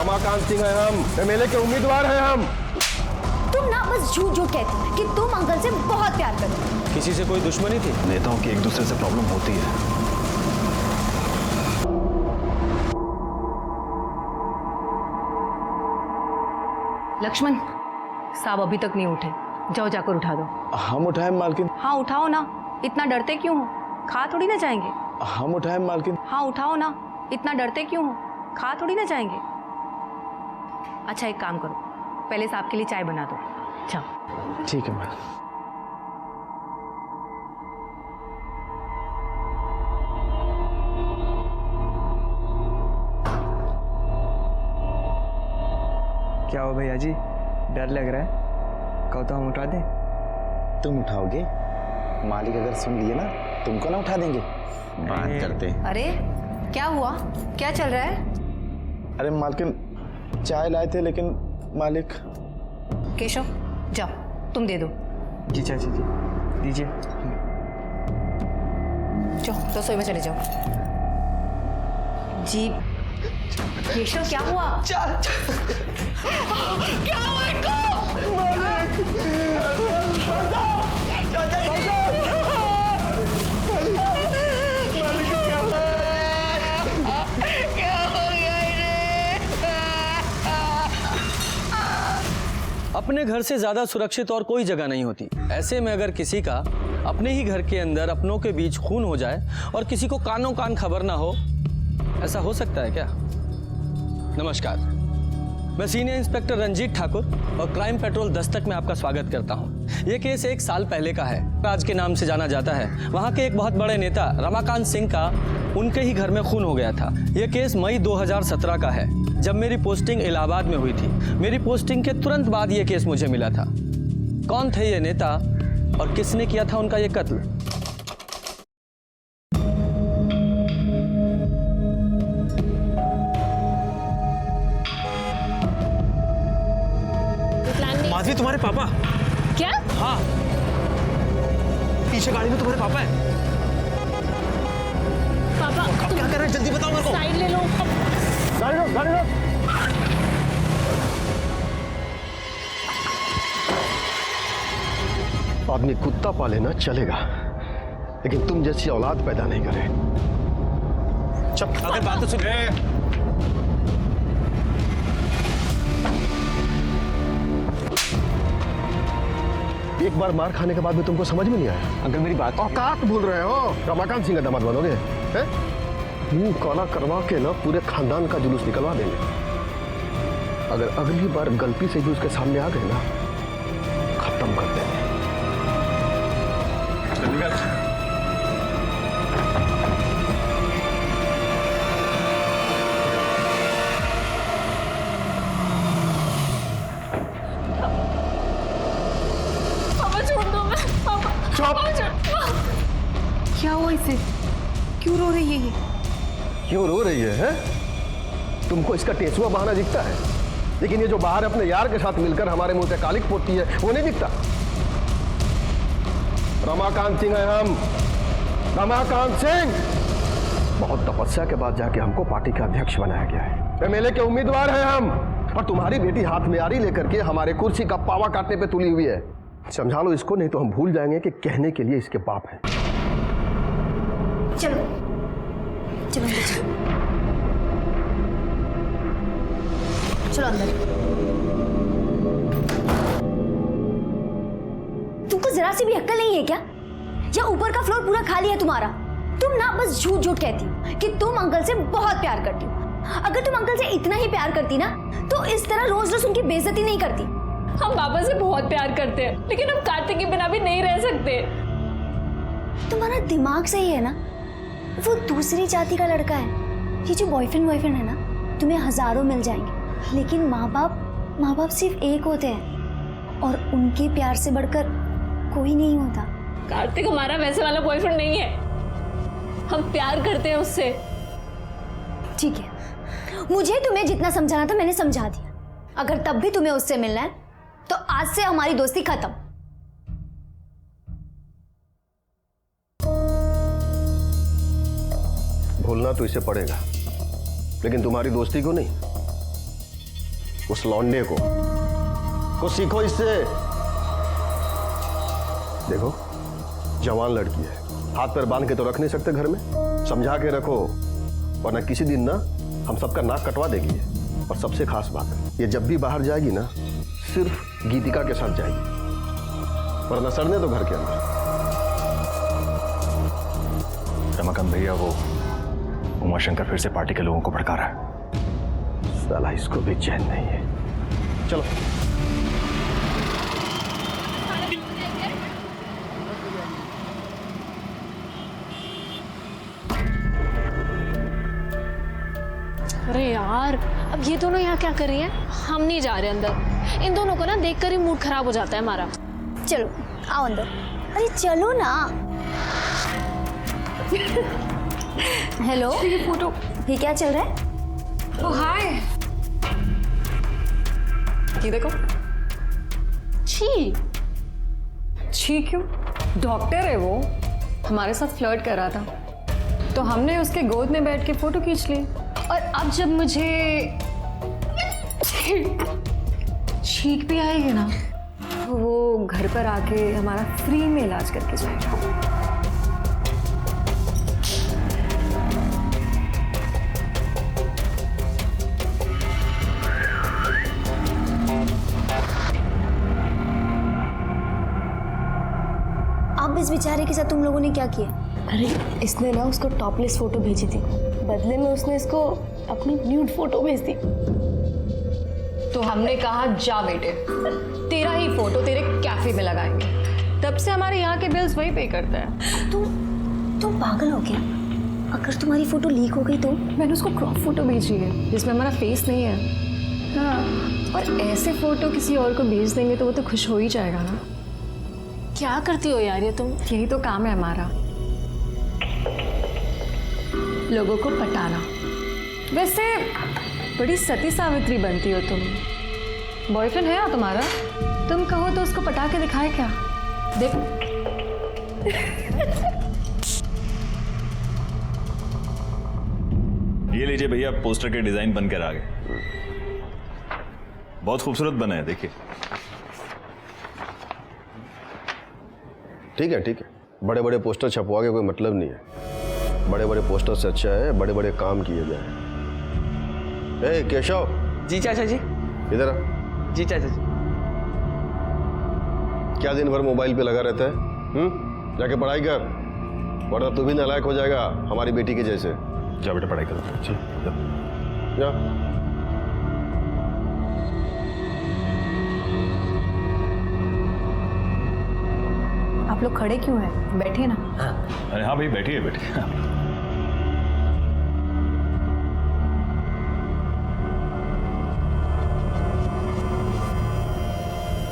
रमाकांत सिंह है हम, एमएलए के उम्मीदवार हैं हम। तुम ना बस झूठ झूठ कहती हो कि तुम अंकल से बहुत प्यार करते हो। किसी से कोई दुश्मनी थी? नेताओं की एक दूसरे से प्रॉब्लम होती है। लक्ष्मण, साहब अभी तक नहीं उठे, जाओ जाकर उठा दो। हम उठाएं मालकिन। हाँ उठाओ ना, इतना डरते क्यों हो? खा थोड़ी ना जाएंगे। हम उठाएं मालकिन। हाँ उठाओ ना, इतना डरते क्यों हो? खा थोड़ी ना जाएंगे। अच्छा एक काम करो, पहले साहब के लिए चाय बना दो, जाओ। ठीक है मैम। क्या हो भैया जी, डर लग रहा है? कहो तो हम उठा दें। तुम उठाओगे? मालिक अगर सुन लिए ना तुमको ना उठा देंगे। बात करते हैं। अरे क्या हुआ, क्या चल रहा है? अरे मालकिन चाय लाए थे लेकिन मालिक। केशव जाओ, तुम दे दो। जी चाची जी दीजिए। जाओ रसोई में चले जाओ। जी केशव क्या हुआ? क्या हुआ इनको? अपने घर से ज्यादा सुरक्षित और कोई जगह नहीं होती। ऐसे में अगर किसी का अपने ही घर के अंदर अपनों के बीच खून हो जाए और किसी को कानों कान खबर ना हो, ऐसा हो सकता है क्या? नमस्कार, मैं सीनियर इंस्पेक्टर रंजीत ठाकुर और क्राइम पेट्रोल दस्तक में आपका स्वागत करता हूं। यह केस 1 साल पहले का है। राज के नाम से जाना जाता है। वहां के एक बहुत बड़े नेता रमाकांत सिंह का उनके ही घर में खून हो गया था। यह केस मई 2017 का है, जब मेरी पोस्टिंग इलाहाबाद में हुई थी। मेरी पोस्टिंग के तुरंत बाद यह केस मुझे मिला था। कौन थे ये नेता और किसने किया था उनका ये कत्ल? माधवी तुम्हारे पापा? क्या? हाँ, पीछे गाड़ी में तुम्हारे पापा है। पापा अब क्या कर रहे हैं, जल्दी बताओ मेरे को। साइड ले लो। गाड़ी लो, गाड़ी लो। आदमी कुत्ता पाले ना चलेगा, लेकिन तुम जैसी औलाद पैदा नहीं करे। चुप, अगर बात तो सुन। एक बार मार खाने के बाद में तुमको समझ में नहीं आया? अगर मेरी बात औकात भूल रहे हो? रमाकांत सिंह का दामाद बनोगे? हैं? मुंह काला करवा के ना पूरे खानदान का जुलूस निकलवा देंगे। अगर अगली बार गलती से भी उसके सामने आ गए ना, खत्म कर देंगे। क्या हुआ इसे? क्यों रो रही है ये? क्यों रो रही है? तुमको इसका टेसुआ बहाना दिखता है, लेकिन ये जो बाहर अपने यार के साथ मिलकर हमारे मुंह पे कालिक पोतती है वो नहीं दिखता। रमाकांत सिंह है हम, रमाकांत सिंह। बहुत तपस्या के बाद जाके हमको पार्टी का अध्यक्ष बनाया गया है। एमएलए के उम्मीदवार हैं हम, और तुम्हारी बेटी हाथ में आरी लेकर के हमारे कुर्सी का पावा काटने पे तुली हुई है। समझा लो इसको, नहीं तो हम भूल जाएंगे कि कहने के लिए इसके बाप हैं। चलो चलो अंदर चलो। चलो अंदर। तुमको जरा सी भी अक्ल नहीं है क्या? या ऊपर का फ्लोर पूरा खाली है तुम्हारा? तुम ना बस झूठ झूठ कहती हो कि तुम अंकल से बहुत प्यार करती हो। अगर तुम अंकल से इतना ही प्यार करती ना, तो इस तरह रोज रोज उनकी बेइज्जती नहीं करती। हम पापा से बहुत प्यार करते हैं, लेकिन हम कार्तिक के बिना भी नहीं रह सकते। तुम्हारा दिमाग सही है ना? वो दूसरी जाति का लड़का है। ये जो बॉयफ्रेंड है ना, तुम्हें हजारों मिल जाएंगे, लेकिन माँ बाप सिर्फ एक होते हैं, और उनके प्यार से बढ़कर कोई नहीं होता। कार्तिक हमारा वैसे वाला बॉयफ्रेंड नहीं है, हम प्यार करते हैं उससे। ठीक है, मुझे तुम्हें जितना समझाना था मैंने समझा दिया। अगर तब भी तुम्हें उससे मिलना है तो आज से हमारी दोस्ती खत्म। भूलना तो इसे पड़ेगा, लेकिन तुम्हारी दोस्ती को नहीं, उस लौंडे को। कुछ सीखो इससे। देखो, जवान लड़की है, हाथ पैर बांध के तो रख नहीं सकते घर में, समझा के रखो, वरना किसी दिन ना हम सबका नाक कटवा देगी। और सबसे खास बात है, ये जब भी बाहर जाएगी ना, सिर्फ गीतिका के साथ जाएगी, वरना सड़ने तो घर के अंदर। रमाकांत भैया, वो उमाशंकर फिर से पार्टी के लोगों को भड़का रहा है। साला इसको भी चैन नहीं है। चलो। अरे यार, अब ये दोनों यहाँ क्या कर रही हैं? हम नहीं जा रहे अंदर। इन दोनों को ना देखकर ही मूड खराब हो जाता है हमारा। चलो आओ अंदर। अरे चलो ना। हेलो, ये फोटो। ये क्या चल रहा है? ओ हाय, ये देखो। छी, छी क्यों? डॉक्टर है वो, हमारे साथ फ्लर्ट कर रहा था, तो हमने उसके गोद में बैठ के फोटो खींच ली। और अब जब मुझे छींक भी आएगी ना, तो वो घर पर आके हमारा फ्री में इलाज करके जाएगा। अब इस बेचारे के साथ तुम लोगों ने क्या किया? अरे इसने ना उसको टॉपलेस फोटो भेजी थी, बदले में उसने इसको अपनी न्यूड फोटो भेज दी। तो हमने कहा जा बेटे, तेरा ही फोटो तेरे कैफे में लगाएंगे। तब से हमारे यहाँ के बिल्स वही पे करता है। तुम पागल हो क्या? अगर तुम्हारी फोटो लीक हो गई तो? मैंने उसको क्रॉप फोटो भेजी है जिसमें हमारा फेस नहीं है। हाँ, और ऐसे फोटो किसी और को भेज देंगे तो वो तो खुश हो ही जाएगा ना। क्या करती हो यार ये तुम? यही तो काम है हमारा, लोगों को पटाना। वैसे बड़ी सती सावित्री बनती हो तुम। बॉयफ्रेंड है ना तुम्हारा? तुम कहो तो उसको पटा के दिखाए क्या? देख। ये लीजिए भैया, पोस्टर के डिजाइन बनकर आ गए। बहुत खूबसूरत बना है, देखिए। ठीक है, ठीक है। बड़े बड़े पोस्टर छपवा के कोई मतलब नहीं है। बड़े बड़े पोस्टर से अच्छा है बड़े बड़े काम किए जाए। ए केशव। जी चाचा जी। इधर आ। जी चाचा जी। क्या दिन भर मोबाइल पे लगा रहता है? जाके पढ़ाई कर, वरना तू भी नालायक हो जाएगा हमारी बेटी के जैसे। जा बेटा, पढ़ाई करो। जी, जा। आप लोग खड़े क्यों हैं? बैठे ना। अरे हाँ भाई, बैठिए बैठिए।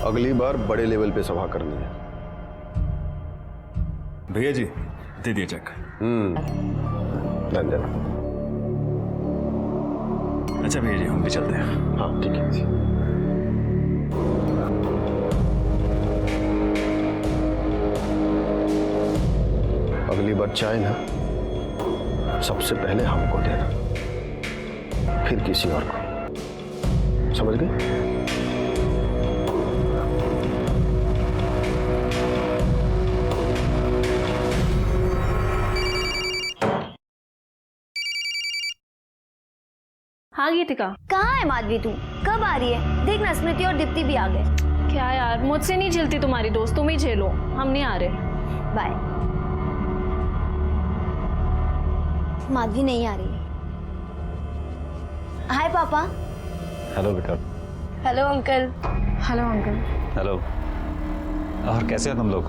अगली बार बड़े लेवल पे सभा करनी है। भैया जी, दे दिए चेक। धन्यवाद। अच्छा भैया जी, हम भी चलते हैं। हाँ ठीक है। अगली बार चाय ना सबसे पहले हमको देना, फिर किसी और को। समझ गए? हाँ गीतिका। कहाँ है माधवी तू? कब आ रही है? देखना स्मृति और दीप्ति भी आ गए। क्या यार, मुझसे नहीं झेलती तुम्हारी दोस्त, तुम ही झेलो, हम नहीं आ रहे। बाय। माधवी नहीं आ रही है। हाय पापा। हेलो बेटा। Hello uncle. Hello uncle. Hello. और कैसे हो तुम लोग?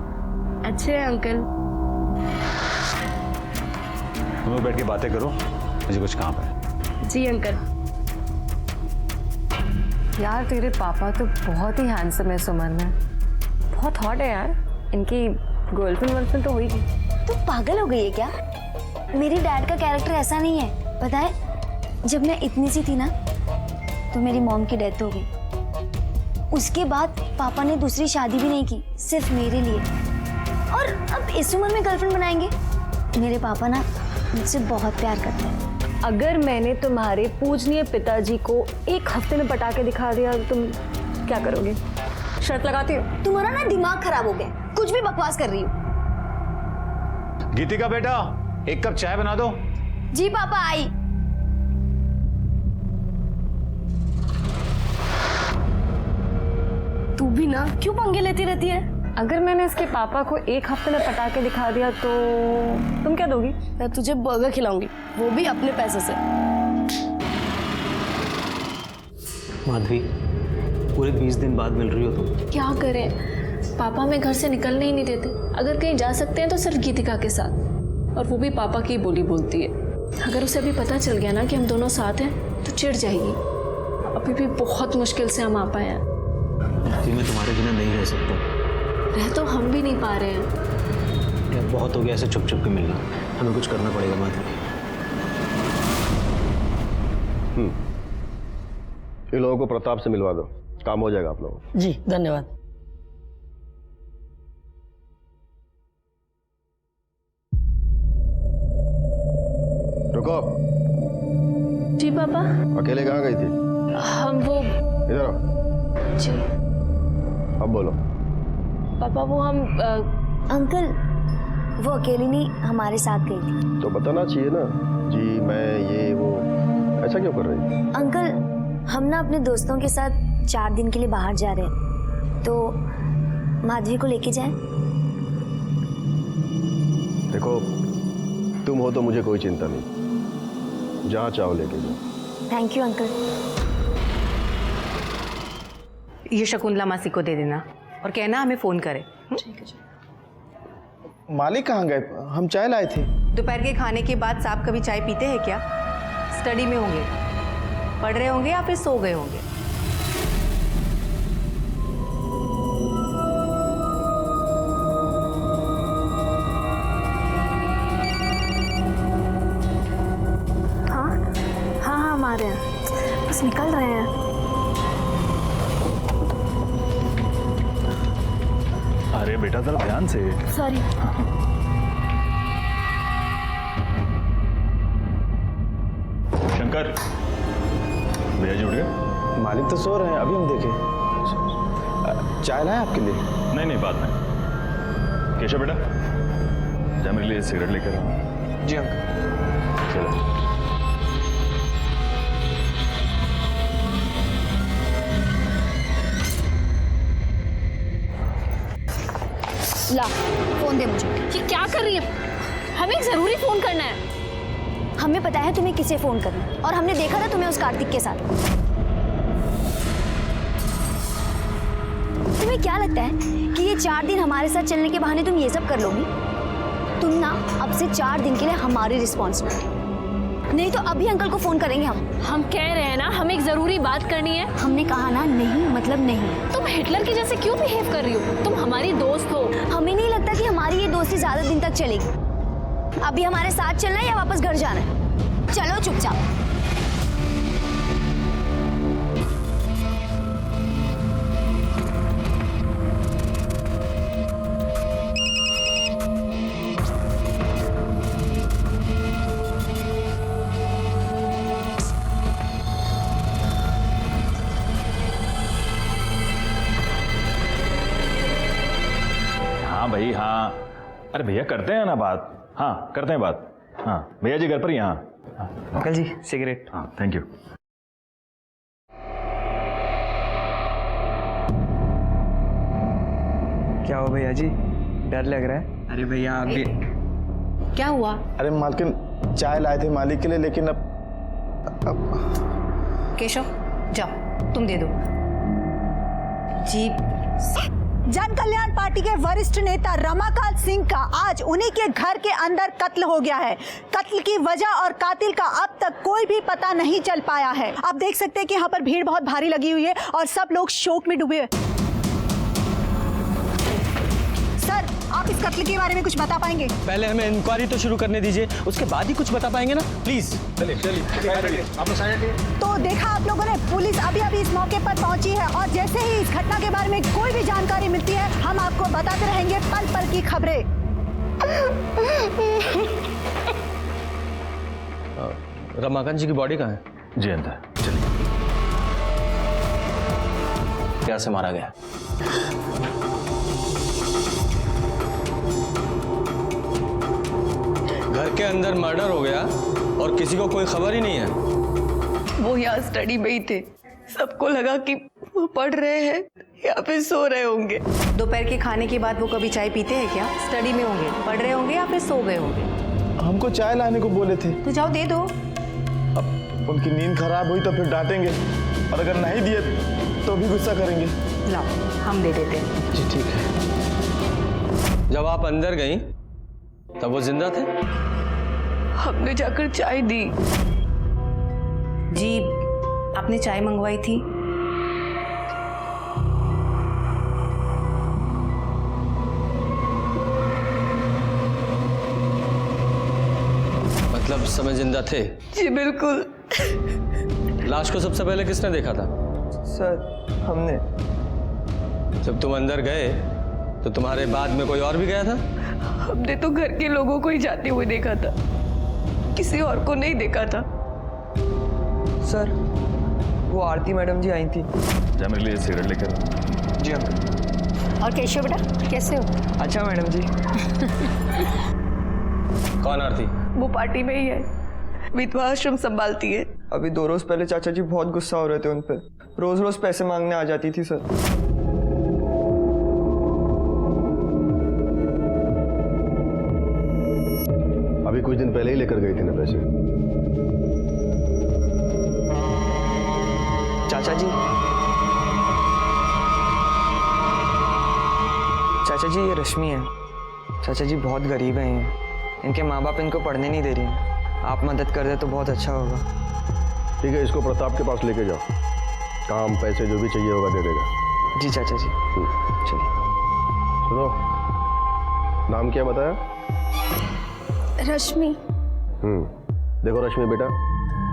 अच्छे हैं अंकल। तुम लोग बैठ के बातें करो, मुझे कुछ काम है। जी अंकल। यार तेरे पापा तो बहुत ही हैंडसम है सुमन में, बहुत हॉट है यार। इनकी गर्लफ्रेंड वर्लफ्रेंड तो होगी। तू पागल हो गई है क्या? मेरे डैड का कैरेक्टर ऐसा नहीं है, पता है? जब मैं इतनी सी थी ना तो मेरी मॉम की डेथ हो गई। उसके बाद पापा ने दूसरी शादी भी नहीं की, सिर्फ मेरे लिए। और अब इस उम्र में गर्लफ्रेंड बनाएंगे? मेरे पापा ना मुझसे बहुत प्यार करते हैं। अगर मैंने तुम्हारे पूजनीय पिताजी को एक हफ्ते में पटा के दिखा दिया तो तुम क्या करोगे? शर्त लगाती हो? तुम्हारा ना दिमाग खराब हो गया, कुछ भी बकवास कर रही हो। गीतिका बेटा, एक कप चाय बना दो। जी पापा, आई। तू भी ना क्यों पंगे लेती रहती है? अगर मैंने इसके पापा को एक हफ्ते में पटा के दिखा दिया तो तुम क्या दोगी? मैं तुझे बर्गर खिलाऊंगी, वो भी अपने पैसे से। माधवी, पूरे 20 दिन बाद मिल रही हो तुम। क्या करें, पापा हमें घर से निकलने ही नहीं देते। अगर कहीं जा सकते हैं तो सिर्फ गीतिका के साथ, और वो भी पापा की बोली बोलती है। अगर उसे अभी पता चल गया ना कि हम दोनों साथ हैं तो चिढ़ जाएगी। अभी भी बहुत मुश्किल से हम आ पाए हैं। माधवी, मैं तुम्हारे बिना नहीं रह सकता। रह तो हम भी नहीं पा रहे हैं। यार बहुत हो गया ऐसे छुप छुप के मिलना, हमें कुछ करना पड़ेगा माधवी। इन लोगों को प्रताप से मिलवा दो, काम हो जाएगा आप लोगों। जी धन्यवाद। रुको। जी पापा। अकेले कहाँ गई थी? हम वो इधर आओ। जी अब बोलो। पापा वो हम अंकल, वो अकेली नहीं हमारे साथ गई थी। तो बताना चाहिए ना, जी मैं ये वो, ऐसा क्यों कर रही? अंकल, हम ना अपने दोस्तों के साथ 4 दिन के लिए बाहर जा रहे हैं, तो माधवी को लेके जाएं? देखो, तुम हो तो मुझे कोई चिंता नहीं, जहाँ चाहो लेके जाओ। Thank you uncle. ये शकुंतला मासी को दे देना और कहना हमें फोन करे। मालिक कहाँ गए? हम चाय लाए थे। दोपहर के खाने के बाद साहब कभी चाय पीते हैं क्या? स्टडी में होंगे, पढ़ रहे होंगे या फिर सो गए होंगे। हाँ हाँ हाँ, हम आ रहे हैं, बस निकल रहे हैं। अरे बेटा जरा ध्यान से। सॉरी। शंकर, भैया जी उठ गए? मालिक तो सो रहे हैं, अभी हम देखे। चाय लाए आपके लिए? नहीं नहीं, बाद में। केशव बेटा, जा मेरे लिए सिगरेट लेकर आओ। जी अंकल। चलो। ला, फोन दे मुझे। ये क्या कर रही है? हमें एक जरूरी फोन करना है। हमें पता है तुम्हें किसे फोन करना है, और हमने देखा था तुम्हें उस कार्तिक के साथ। तुम्हें क्या लगता है कि ये 4 दिन हमारे साथ चलने के बहाने तुम ये सब कर लोगी? तुम ना अब से 4 दिन के लिए हमारी रिस्पॉन्सिबिलिटी, नहीं तो अभी अंकल को फोन करेंगे हम। हम कह रहे हैं ना, हमें एक जरूरी बात करनी है। हमने कहा ना, नहीं मतलब नहीं। तुम हिटलर की जैसे क्यों बिहेव कर रही हो? तुम हमारी दोस्त हो। हमें नहीं लगता कि हमारी ये दोस्ती ज्यादा दिन तक चलेगी। अभी हमारे साथ चलना है या वापस घर जाना है? चलो चुपचाप। हाँ भाई हाँ, अरे भैया करते हैं ना बात। हाँ करते हैं बात। हाँ भैया जी घर पर ही। हाँ अंकल जी सिगरेट। हाँ थैंक यू। क्या हो भैया जी, डर लग रहा है? अरे भैया आप भी। क्या हुआ? अरे मालकिन, चाय लाए थे मालिक के लिए, लेकिन अब केशव जाओ, तुम दे दो। जी। जन कल्याण पार्टी के वरिष्ठ नेता रमाकांत सिंह का आज उन्हीं के घर के अंदर कत्ल हो गया है। कत्ल की वजह और कातिल का अब तक कोई भी पता नहीं चल पाया है। आप देख सकते हैं कि यहाँ पर भीड़ बहुत भारी लगी हुई है और सब लोग शोक में डूबे हुए। सर, आप इस कत्ल के बारे में कुछ बता पाएंगे? पहले हमें इंक्वायरी तो शुरू करने दीजिए, उसके बाद ही कुछ बता पाएंगे ना, प्लीज। तो देखा आप लोगों ने, पुलिस अभी अभी इस मौके पर पहुंची है और जैसे ही इस घटना के बारे में कोई भी जानकारी मिलती है हम आपको बताते रहेंगे पल पल की खबरें। रमाकांत जी की बॉडी कहाँ है? जी अंदर, चलिए। कैसे मारा गया? घर के अंदर मर्डर हो गया और किसी को कोई खबर ही नहीं है। वो यहाँ स्टडी में ही थे, सबको लगा कि वो पढ़ रहे हैं या फिर सो रहे होंगे। दोपहर के खाने के बाद वो कभी चाय पीते हैं क्या? स्टडी में होंगे, पढ़ रहे होंगे या फिर सो गए होंगे। हमको चाय लाने को बोले थे। तो जाओ दे दो। अब उनकी नींद खराब हुई तो फिर डांटेंगे, और अगर नहीं दिए तो भी गुस्सा करेंगे। लाओ, हम दे देते हैं। जी ठीक है। जब आप अंदर गई तब वो जिंदा थे? हमने जाकर चाय दी। जी, आपने चाय मंगवाई थी। मतलब समय जिंदा थे? जी बिल्कुल। लाश को सबसे पहले किसने देखा था? सर हमने। जब तुम अंदर गए तो तुम्हारे बाद में कोई और भी गया था? हमने तो घर के लोगों को ही जाते हुए देखा था, किसी और को नहीं देखा था। सर वो आरती मैडम जी आई थी। जा मेरे लिए सिगरेट लेकर आओ। जी अंकल। और केशव बेटा कैसे हो? अच्छा मैडम जी। कौन आरती? वो पार्टी में ही है, विधवा आश्रम संभालती है। अभी 2 रोज पहले चाचा जी बहुत गुस्सा हो रहे थे उन पर, रोज रोज पैसे मांगने आ जाती थी सर। अभी कुछ दिन पहले ही लेकर गई थी ना पैसे। चाचा जी, चाचा जी ये रश्मि है। चाचा जी बहुत गरीब हैं ये, इनके माँ बाप इनको पढ़ने नहीं दे रही हैं। आप मदद कर दे तो बहुत अच्छा होगा। ठीक है, इसको प्रताप के पास लेके जाओ, काम पैसे जो भी चाहिए होगा दे देगा। जी चाचा जी। चलिए। सुनो, नाम क्या बताया? रश्मि। देखो रश्मि बेटा,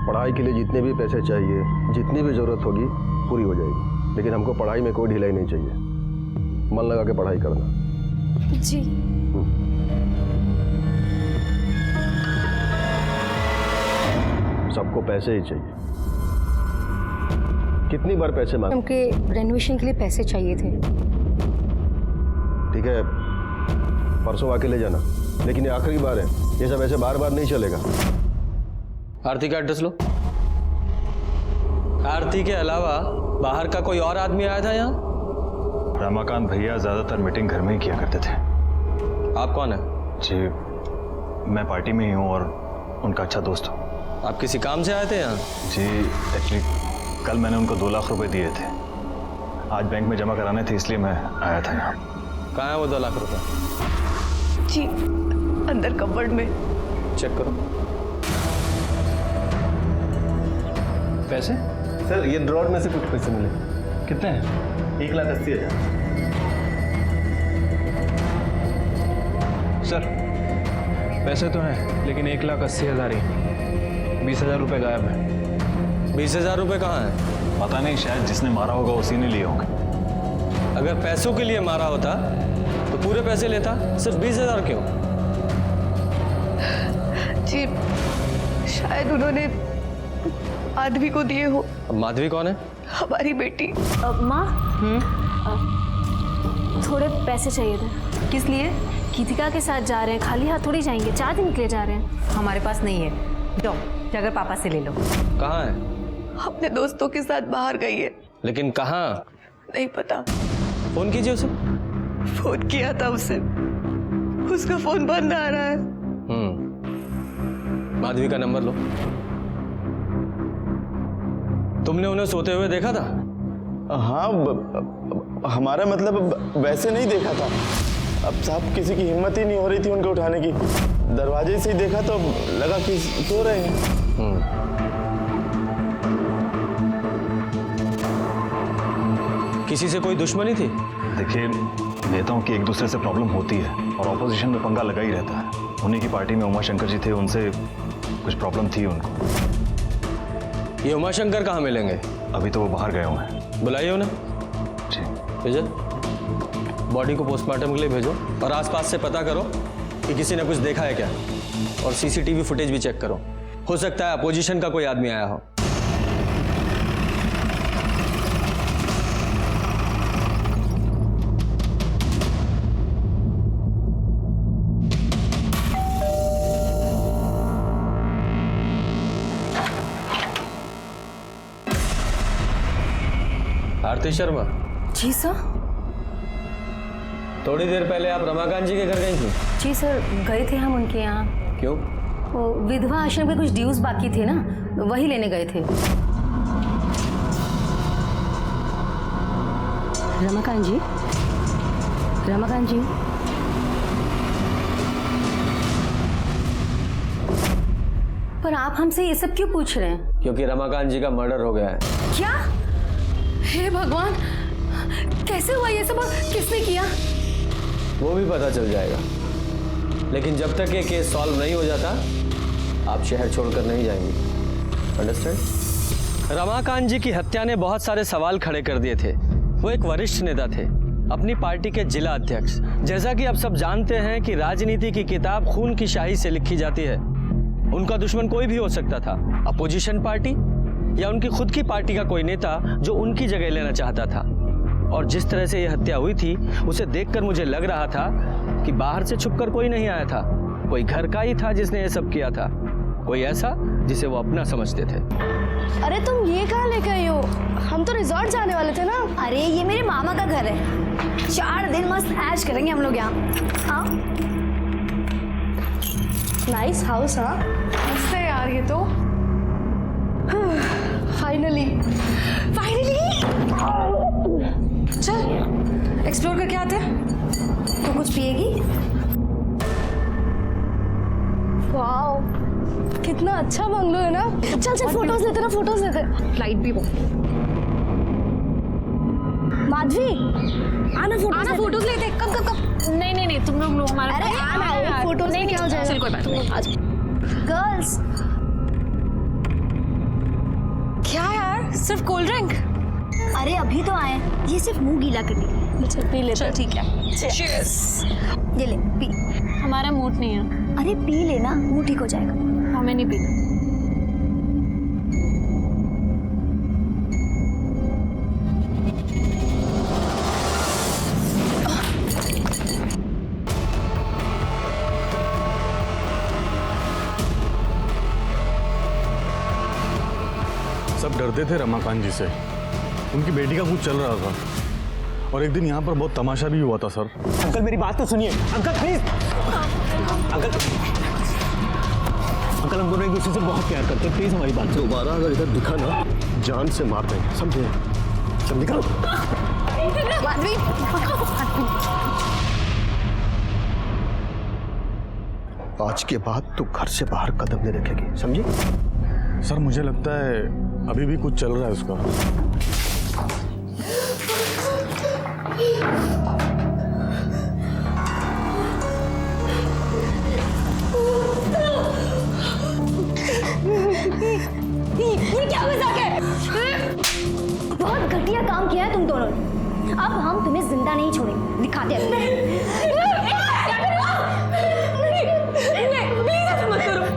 पढ़ाई के लिए जितने भी पैसे चाहिए, जितनी भी जरूरत होगी पूरी हो जाएगी, लेकिन हमको पढ़ाई में कोई ढिलाई नहीं चाहिए। मन लगा के पढ़ाई करना। जी। सबको पैसे ही चाहिए। कितनी बार पैसे मांगे? हमके रेनोवेशन के लिए पैसे चाहिए थे। ठीक है, परसों आके ले जाना, लेकिन ये आखिरी बार है, ये सब ऐसे बार बार नहीं चलेगा। आरती का एड्रेस लो। आरती के अलावा बाहर का कोई और आदमी आया था यहाँ? रमाकांत भैया ज्यादातर मीटिंग घर में ही किया करते थे। आप कौन है? जी मैं पार्टी में ही हूँ और उनका अच्छा दोस्त हूँ। आप किसी काम से आए थे यहाँ? जी एक्चुअली कल मैंने उनको 2 लाख रुपए दिए थे, आज बैंक में जमा कराने थे, इसलिए मैं आया था यहाँ। कहाँ है वो 2 लाख रुपए? जी अंदर कबर्ड में। चेक करो। पैसे? सर ये ड्रॉर में से कुछ पैसे मिले। कितने हैं? 1,80,000। सर पैसे तो हैं, लेकिन 1,80,000 ही। 20,000 रुपये गायब है। 20,000 रुपये कहाँ है? पता नहीं, शायद जिसने मारा होगा उसी ने लिए होंगे। अगर पैसों के लिए मारा होता तो पूरे पैसे लेता, सिर्फ 20,000 क्यों? जी शायद उन्होंने माधवी को दिए हो। अब माधवी कौन है? हमारी बेटी। माँ, थोड़े पैसे चाहिए थे। किस लिए? गीतिका के साथ जा रहे हैं, खाली हाथ थोड़ी जाएंगे, 4 दिन के लिए जा रहे हैं। हमारे पास नहीं है। जाओ जाकर पापा से ले लो। कहाँ है? अपने दोस्तों के साथ बाहर गई है। लेकिन कहाँ? नहीं पता। फोन कीजिए उसे। फोन किया था उसे, उसका फोन बंद आ रहा है। माधवी का नंबर लो। तुमने उन्हें सोते हुए देखा था? हाँ हमारा मतलब वैसे नहीं देखा था। अब साहब किसी की हिम्मत ही नहीं हो रही थी उनको उठाने की, दरवाजे से ही देखा तो लगा कि सो रहे हैं। किसी से कोई दुश्मनी थी? देखिए नेताओं की एक दूसरे से प्रॉब्लम होती है और ऑपोजिशन में पंगा लगा ही रहता है। उन्हीं की पार्टी में उमाशंकर जी थे, उनसे कुछ प्रॉब्लम थी उनको। ये उमाशंकर कहाँ मिलेंगे? अभी तो वो बाहर गए हुए हैं। बुलाइए उन्हें। जी भेजो, बॉडी को पोस्टमार्टम के लिए भेजो और आसपास से पता करो कि किसी ने कुछ देखा है क्या, और सीसीटीवी फुटेज भी चेक करो। हो सकता है अपोजिशन का कोई आदमी आया हो। आरती शर्मा। जी सर। थोड़ी देर पहले आप रमाकांत जी के घर गई थी? जी सर, गए थे हम उनके यहाँ। क्यों? वो विधवा आश्रम के कुछ ड्यूज बाकी थे ना, वही लेने गए थे। रमाकांत जी, रमाकांत जी, पर आप हमसे ये सब क्यों पूछ रहे हैं? क्योंकि रमाकांत जी का मर्डर हो गया है। क्या? हे भगवान, कैसे हुआ ये सब और किसने किया? वो भी पता चल जाएगा, लेकिन जब तक ये केस सॉल्व नहीं हो जाता आप शहर छोड़कर नहीं जाएंगे। अंडरस्टैंड? रमाकांत जी की हत्या ने बहुत सारे सवाल खड़े कर दिए थे। वो एक वरिष्ठ नेता थे, अपनी पार्टी के जिला अध्यक्ष। जैसा कि आप सब जानते हैं कि राजनीति की किताब खून की शाही से लिखी जाती है। उनका दुश्मन कोई भी हो सकता था, अपोजिशन पार्टी या उनकी खुद की पार्टी का कोई नेता जो उनकी जगह लेना चाहता था। और जिस तरह से यह हत्या हुई थी उसे देखकर मुझे लग रहा था कि बाहर से छुपकर कोई नहीं आया था, कोई घर का ही था जिसने यह सब किया था, कोई ऐसा जिसे वो अपना समझते थे। अरे तुम ये कहाँ लेके आई हो? हम तो रिजॉर्ट जाने वाले थे ना। अरे ये मेरे मामा का घर है, 4 दिन मस्त ऐश करेंगे हम लोग यहाँ। हाँ, नाइस हाउस। हाँ मस्त है यार ये तो। फाइनली चल एक्सप्लोर करके आते हैं। तो कुछ पिएगी? वाओ, कितना अच्छा बंगलो है ना। चल चल फोटोज लेते ना, फोटोज लेते। फ्लाइट भी वो। माधवी आना फोटोज लेते। कब नहीं तुम लोग हमारे। अरे आना फोटोज नहीं, क्या हो जाएगा? चल कोई बात नहीं, आज गर्ल्स। क्या यार, सिर्फ कोल्ड ड्रिंक? अरे अभी तो आए, ये सिर्फ मुंह गीला करने के लिए। चल पी लेते। ठीक है। चीयर्स। ये ले पी। हमारा मूड नहीं है। अरे पी लेना, मुंह ठीक हो जाएगा। हमें नहीं पीना। सब डरते थे रमाकांत जी से। उनकी बेटी का कुछ चल रहा था और एक दिन यहाँ पर बहुत तमाशा भी हुआ था सर। अंकल मेरी बात तो सुनिए। Uncle please. अंकल हम दोनों एक दूसरे से बहुत प्यार करते हैं, प्लीज हमारी बात सुनो। दोबारा अगर इधर दिखा ना, जान से मार देंगे, समझे? सब निकलो। आज के बाद तू घर से बाहर कदम नहीं रखेगी, समझी? सर मुझे लगता है अभी भी कुछ चल रहा है उसका। ये क्या मजाक है? बहुत घटिया काम किया है तुम दोनों ने। अब हम तुम्हें जिंदा नहीं छोड़ेंगे, दिखाते हैं।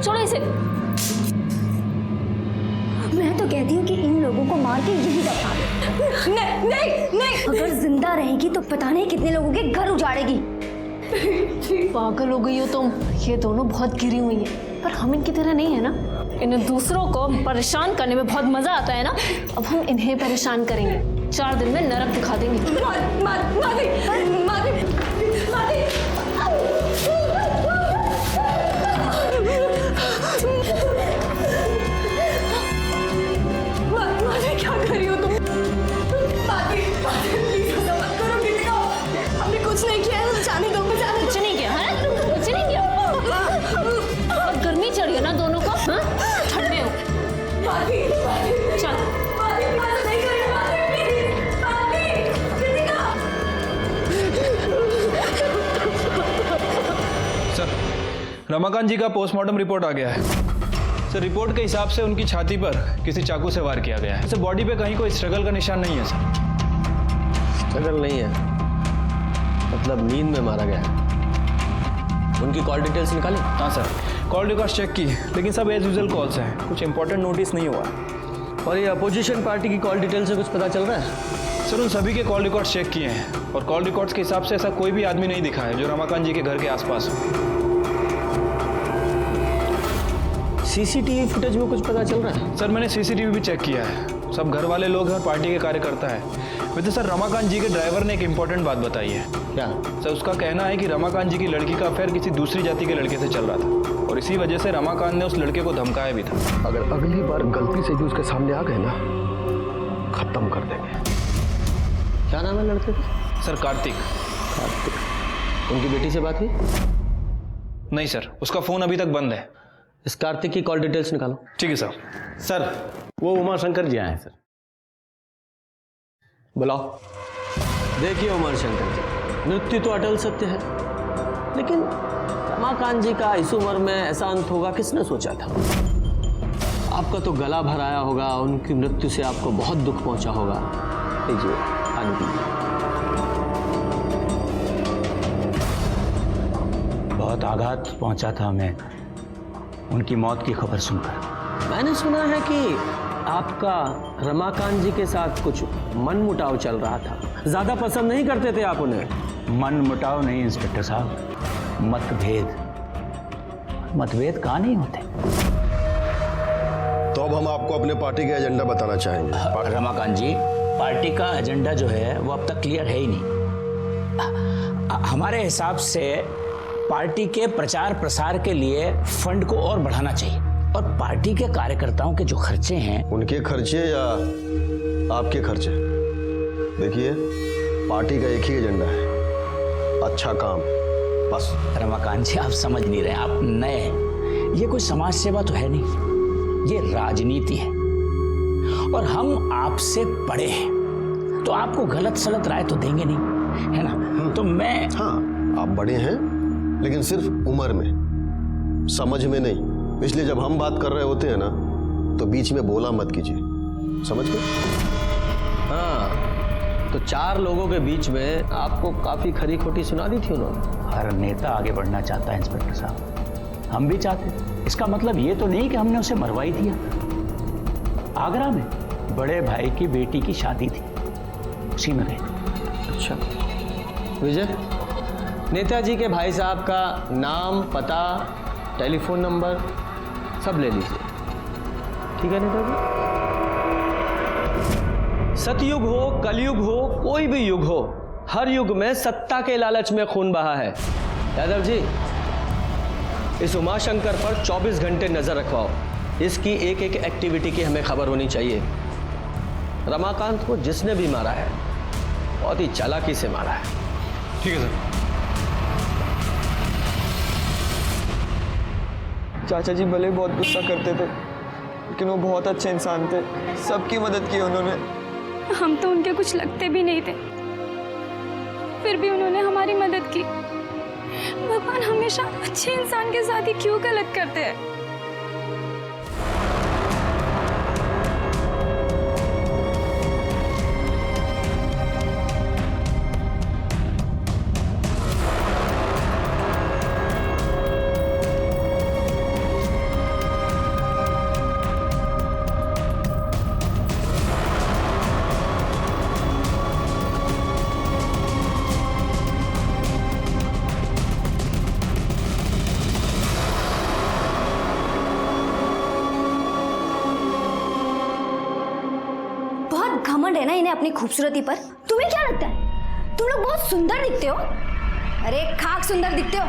छोड़ो इसे। मैं तो कहती हूँ कि इन लोगों को मार के यही दफना दो। नहीं। अगर जिंदा रहेगी तो पता नहीं कितने लोगों के घर उजाड़ेगी। पागल हो गई हो तुम। ये दोनों बहुत गिरी हुई है, पर हम इनकी तरह नहीं है ना। इन्हें दूसरों को परेशान करने में बहुत मजा आता है ना। अब हम इन्हें परेशान करेंगे, 4 दिन में नरक दिखा देंगे। क्या कर रही हो तुम? हमने कुछ नहीं किया है, जाने दो। कुछ नहीं किया है, कुछ नहीं किया। और गर्मी चढ़ी है ना दोनों को। हाँ, ठंडे हो। चल सर, रमाकांत जी का पोस्टमार्टम रिपोर्ट आ गया है। सर रिपोर्ट के हिसाब से उनकी छाती पर किसी चाकू से वार किया गया है। सर बॉडी पे कहीं कोई स्ट्रगल का निशान नहीं है सर। स्ट्रगल नहीं है, मतलब नींद में मारा गया है। उनकी कॉल डिटेल्स निकाली? हाँ सर, कॉल रिकॉर्ड चेक की, लेकिन सब एज यूजुअल कॉल्स हैं, कुछ इंपॉर्टेंट नोटिस नहीं हुआ। और ये अपोजिशन पार्टी की कॉल डिटेल से कुछ पता चल रहा है? सर उन सभी के कॉल रिकॉर्ड्स चेक किए हैं और कॉल रिकॉर्ड्स के हिसाब से ऐसा कोई भी आदमी नहीं दिखा है जो रमाकांत जी के घर के आसपास हो। सीसीटीवी फुटेज में कुछ पता चल रहा है? सर मैंने सीसीटीवी भी चेक किया है, सब घर वाले लोग हैं और पार्टी के कार्यकर्ता है। वैसे सर रमाकांत जी के ड्राइवर ने एक इंपॉर्टेंट बात बताई है। क्या? सर उसका कहना है कि रमाकांत जी की लड़की का अफेयर किसी दूसरी जाति के लड़के से चल रहा था और इसी वजह से रमाकांत ने उस लड़के को धमकाया भी था। अगर अगली बार गलती से भी उसके सामने आ गए ना, खत्म कर देंगे। क्या नाम है लड़के का? सर कार्तिक। कार्तिक। उनकी बेटी से बात हुई? नहीं सर, उसका फोन अभी तक बंद है। इस कार्तिक की कॉल डिटेल्स निकालो। ठीक है सर। सर वो उमाशंकर जी आए हैं सर। बुलाओ। देखिए उमर शंकर जी, मृत्यु तो अटल सत्य है, लेकिन रमाकांत जी का इस उम्र में ऐसा अंत होगा किसने सोचा था? आपका तो गला भराया होगा, उनकी मृत्यु से आपको बहुत दुख पहुंचा होगा। लीजिए पानी पीजिए। बहुत आघात पहुंचा था हमें उनकी मौत की खबर सुनकर। मैंने सुना है कि आपका रमाकांत जी के साथ कुछ मनमुटाव चल रहा था, ज्यादा पसंद नहीं करते थे आप उन्हें। मन मुटाव नहीं इंस्पेक्टर साहब, मतभेद। मतभेद कहाँ नहीं होते। तो अब हम आपको अपने पार्टी का एजेंडा बताना चाहेंगे। रमाकांत जी, पार्टी का एजेंडा जो है वो अब तक क्लियर है ही नहीं। हमारे हिसाब से पार्टी के प्रचार प्रसार के लिए फंड को और बढ़ाना चाहिए और पार्टी के कार्यकर्ताओं के जो खर्चे हैं, उनके खर्चे या आपके खर्चे, देखिए पार्टी का एक ही एजेंडा है, अच्छा काम, बस। रमाकांत जी आप समझ नहीं रहे, आप नए हैं। ये कोई समाज सेवा तो है नहीं, ये राजनीति है और हम आपसे बड़े हैं, तो आपको गलत सलत राय तो देंगे नहीं, है ना? तो मैं हाँ, आप बड़े हैं लेकिन सिर्फ उम्र में, समझ में नहीं। इसलिए जब हम बात कर रहे होते हैं ना, तो बीच में बोला मत कीजिए, समझ गए? हाँ, तो 4 लोगों के बीच में आपको काफी खरी खोटी सुना दी थी उन्होंने। हर नेता आगे बढ़ना चाहता है इंस्पेक्टर साहब, हम भी चाहते हैं। इसका मतलब ये तो नहीं कि हमने उसे मरवाई दिया। आगरा में बड़े भाई की बेटी की शादी थी, उसी में गए। अच्छा विजय, नेताजी के भाई साहब का नाम, पता, टेलीफोन नंबर सब ले लीजिए, ठीक है नेताजी? सतयुग हो, कलयुग हो, कोई भी युग हो, हर युग में सत्ता के लालच में खून बहा है। यादव जी, इस उमाशंकर पर 24 घंटे नजर रखवाओ, इसकी एक एक एक्टिविटी की हमें खबर होनी चाहिए। रमाकांत को जिसने भी मारा है बहुत ही चालाकी से मारा है। ठीक है सर। चाचा जी भले बहुत गुस्सा करते थे, लेकिन वो बहुत अच्छे इंसान थे, सबकी मदद की उन्होंने। हम तो उनके कुछ लगते भी नहीं थे, फिर भी उन्होंने हमारी मदद की। भगवान हमेशा अच्छे इंसान के साथ ही क्यों गलत करते हैं? घमंड है ना इन्हें अपनी खूबसूरती पर। तुम्हें क्या लगता है तुम लोग बहुत सुंदर दिखते हो? अरे खाक सुंदर दिखते हो,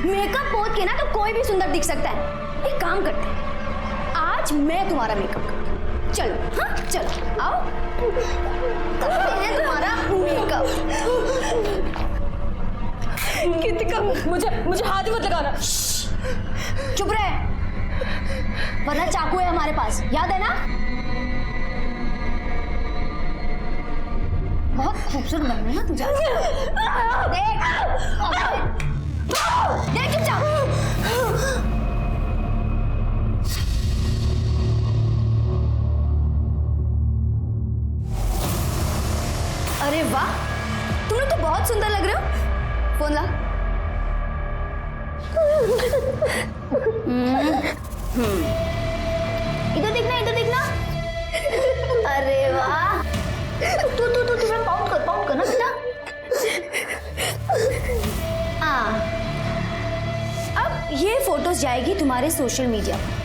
मेकअप पोत के ना तो कोई भी सुंदर दिख सकता है। एक काम करते हैं, आज मैं तुम्हारा मेकअप करती हूँ। चलो, हाँ चलो आओ, करते हैं तुम्हारा मेकअप। कृतिका, मुझे हाथ ही मत लगाना। चुप रहे, वरना चाकू है हमारे पास, याद है ना? बहुत खूबसूरत बन रही है ना तुझे। देख देख चुपचाप। अरे वाह, तुम लोग तो बहुत सुंदर लग रहे हो। फोन ला। इधर देखना, इधर देखना। अरे वाह, तू थोड़ा पाउट कर ना बेटा। अब ये फोटोज जाएगी तुम्हारे सोशल मीडिया पर।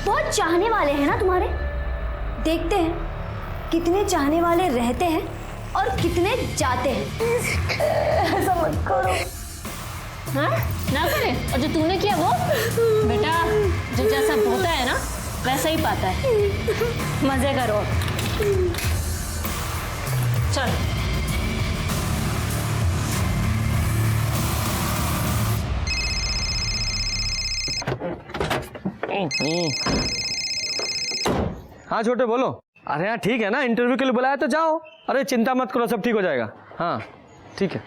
बहुत चाहने वाले हैं ना तुम्हारे। देखते हैं कितने चाहने वाले रहते हैं और कितने जाते हैं। ऐसा मत करो। हाँ ना करे। और जो तूने किया वो बेटा, जो जैसा होता है ना वैसा ही पाता है। मजे करो। चल हाँ छोटे बोलो। अरे हाँ ठीक है ना, इंटरव्यू के लिए बुलाया तो जाओ। अरे चिंता मत करो, सब ठीक हो जाएगा। हाँ ठीक है।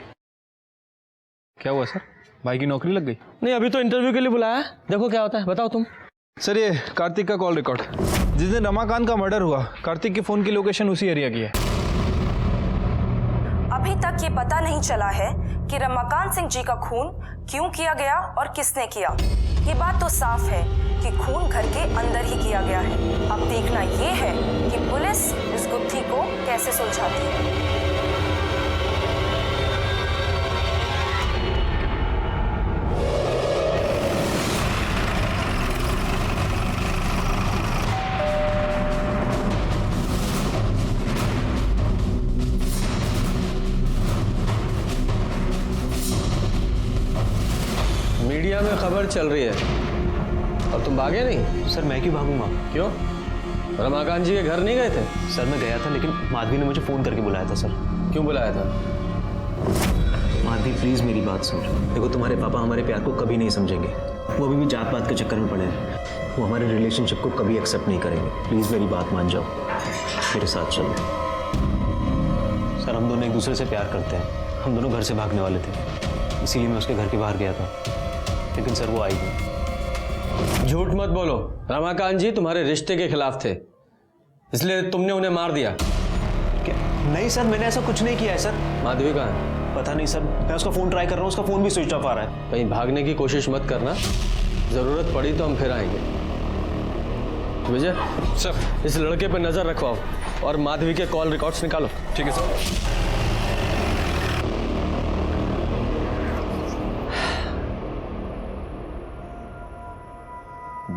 क्या हुआ सर, भाई की नौकरी लग गई? नहीं, अभी तो इंटरव्यू के लिए बुलाया है, देखो क्या होता है। बताओ तुम। सर ये कार्तिक का कॉल रिकॉर्ड, जिस दिन रमाकांत का मर्डर हुआ कार्तिक के फ़ोन की लोकेशन उसी एरिया की है। अभी तक ये पता नहीं चला है कि रमाकांत सिंह जी का खून क्यों किया गया और किसने किया। ये बात तो साफ है कि खून घर के अंदर ही किया गया है। अब देखना ये है कि पुलिस इस गुत्थी को कैसे सुलझाती है। मीडिया में खबर चल रही है और तुम भागे नहीं? सर मैं क्यों भागूंगा? क्यों? रमाकांत जी के घर नहीं गए थे? सर मैं गया था, लेकिन माधवी ने मुझे फ़ोन करके बुलाया था सर। क्यों बुलाया था? माधवी प्लीज़ मेरी बात सुन। देखो तुम्हारे पापा हमारे प्यार को कभी नहीं समझेंगे। वो अभी भी जात पात के चक्कर में पड़े हैं। वो हमारे रिलेशनशिप को कभी एक्सेप्ट नहीं करेंगे। प्लीज़ मेरी बात मान जाओ, मेरे साथ चलो। सर हम दोनों एक दूसरे से प्यार करते हैं। हम दोनों घर से भागने वाले थे, इसीलिए मैं उसके घर के बाहर गया था, लेकिन सर वो आई नहीं। झूठ मत बोलो। रमाकांत जी तुम्हारे रिश्ते के खिलाफ थे, इसलिए तुमने उन्हें मार दिया। क्या? नहीं सर, मैंने ऐसा कुछ नहीं किया है सर। माधवी कहाँ है? पता नहीं सर, मैं उसका फ़ोन ट्राई कर रहा हूँ, उसका फ़ोन भी स्विच ऑफ आ रहा है। कहीं भागने की कोशिश मत करना, ज़रूरत पड़ी तो हम फिर आएंगे। विजय सर, इस लड़के पर नज़र रखवाओ और माधवी के कॉल रिकॉर्ड्स निकालो। ठीक है सर।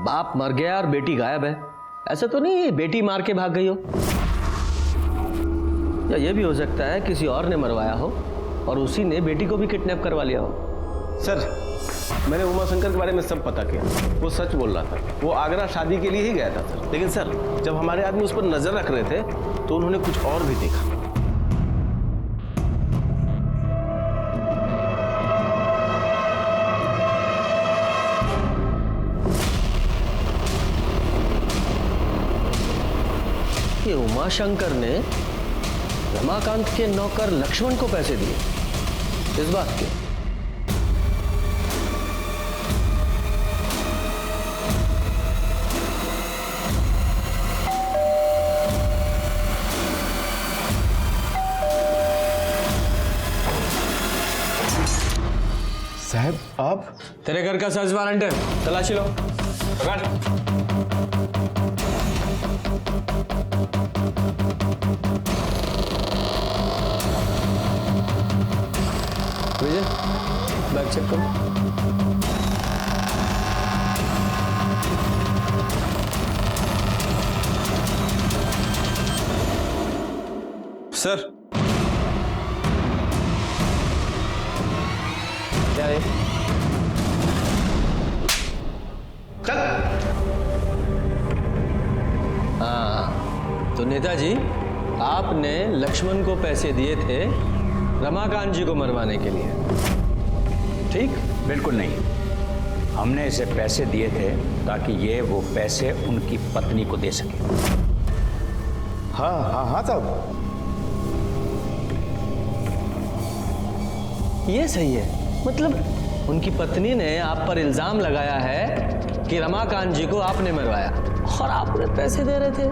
बाप मर गया और बेटी गायब है, ऐसा तो नहीं बेटी मार के भाग गई हो? या ये भी हो सकता है किसी और ने मरवाया हो और उसी ने बेटी को भी किडनैप करवा लिया हो। सर मैंने उमा शंकर के बारे में सब पता किया, वो सच बोल रहा था। वो आगरा शादी के लिए ही गया था सर, लेकिन सर जब हमारे आदमी उस पर नजर रख रहे थे तो उन्होंने कुछ और भी देखा। ये उमाशंकर ने रमाकांत के नौकर लक्ष्मण को पैसे दिए, इस बात के? साहब आप? तेरे घर का सर्च वारंट है, तलाशी लो। विजय बैग चेक करो। सर क्या है? चल। हाँ तो नेताजी, आपने लक्ष्मण को पैसे दिए थे रमाकांत जी को मरवाने के लिए, ठीक? बिल्कुल नहीं, हमने इसे पैसे दिए थे ताकि ये वो पैसे उनकी पत्नी को दे सके। हाँ हाँ हाँ साहब, ये सही है। मतलब उनकी पत्नी ने आप पर इल्जाम लगाया है कि रमाकांत जी को आपने मरवाया और आप उन्हें पैसे दे रहे थे।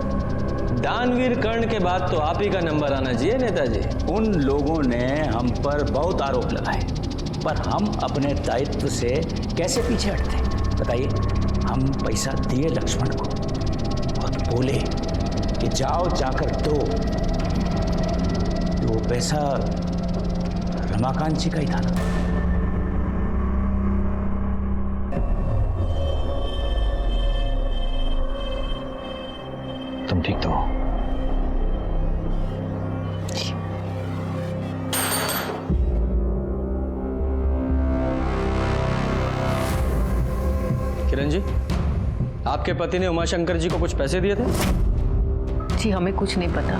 दानवीर कर्ण के बाद तो आप ही का नंबर आना चाहिए नेताजी। उन लोगों ने हम पर बहुत आरोप लगाए, पर हम अपने दायित्व से कैसे पीछे हटते हैं? बताइए। हम पैसा दिए लक्ष्मण को और बोले कि जाओ जाकर दो, तो वो पैसा रमाकांत जी का ही था ना। तुम ठीक तो हो? किरण जी, आपके पति ने उमाशंकर जी को कुछ पैसे दिए थे? जी हमें कुछ नहीं पता।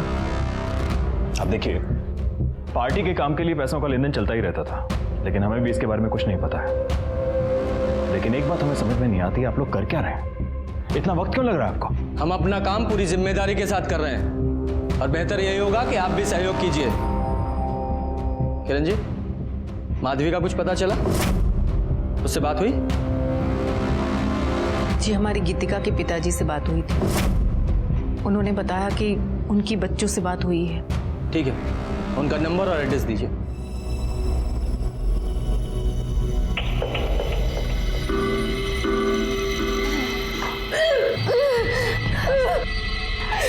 अब देखिए, पार्टी के काम के लिए पैसों का लेन देन चलता ही रहता था, लेकिन हमें भी इसके बारे में कुछ नहीं पता है। लेकिन एक बात हमें समझ में नहीं आती, आप लोग कर क्या रहे हैं? इतना वक्त क्यों लग रहा है आपको? हम अपना काम पूरी जिम्मेदारी के साथ कर रहे हैं और बेहतर यही होगा कि आप भी सहयोग कीजिए। किरण जी, माधवी का कुछ पता चला? उससे बात हुई? जी हमारी गीतिका के पिताजी से बात हुई थी। उन्होंने बताया कि उनकी बच्चों से बात हुई है। ठीक है, उनका नंबर और एड्रेस दीजिए।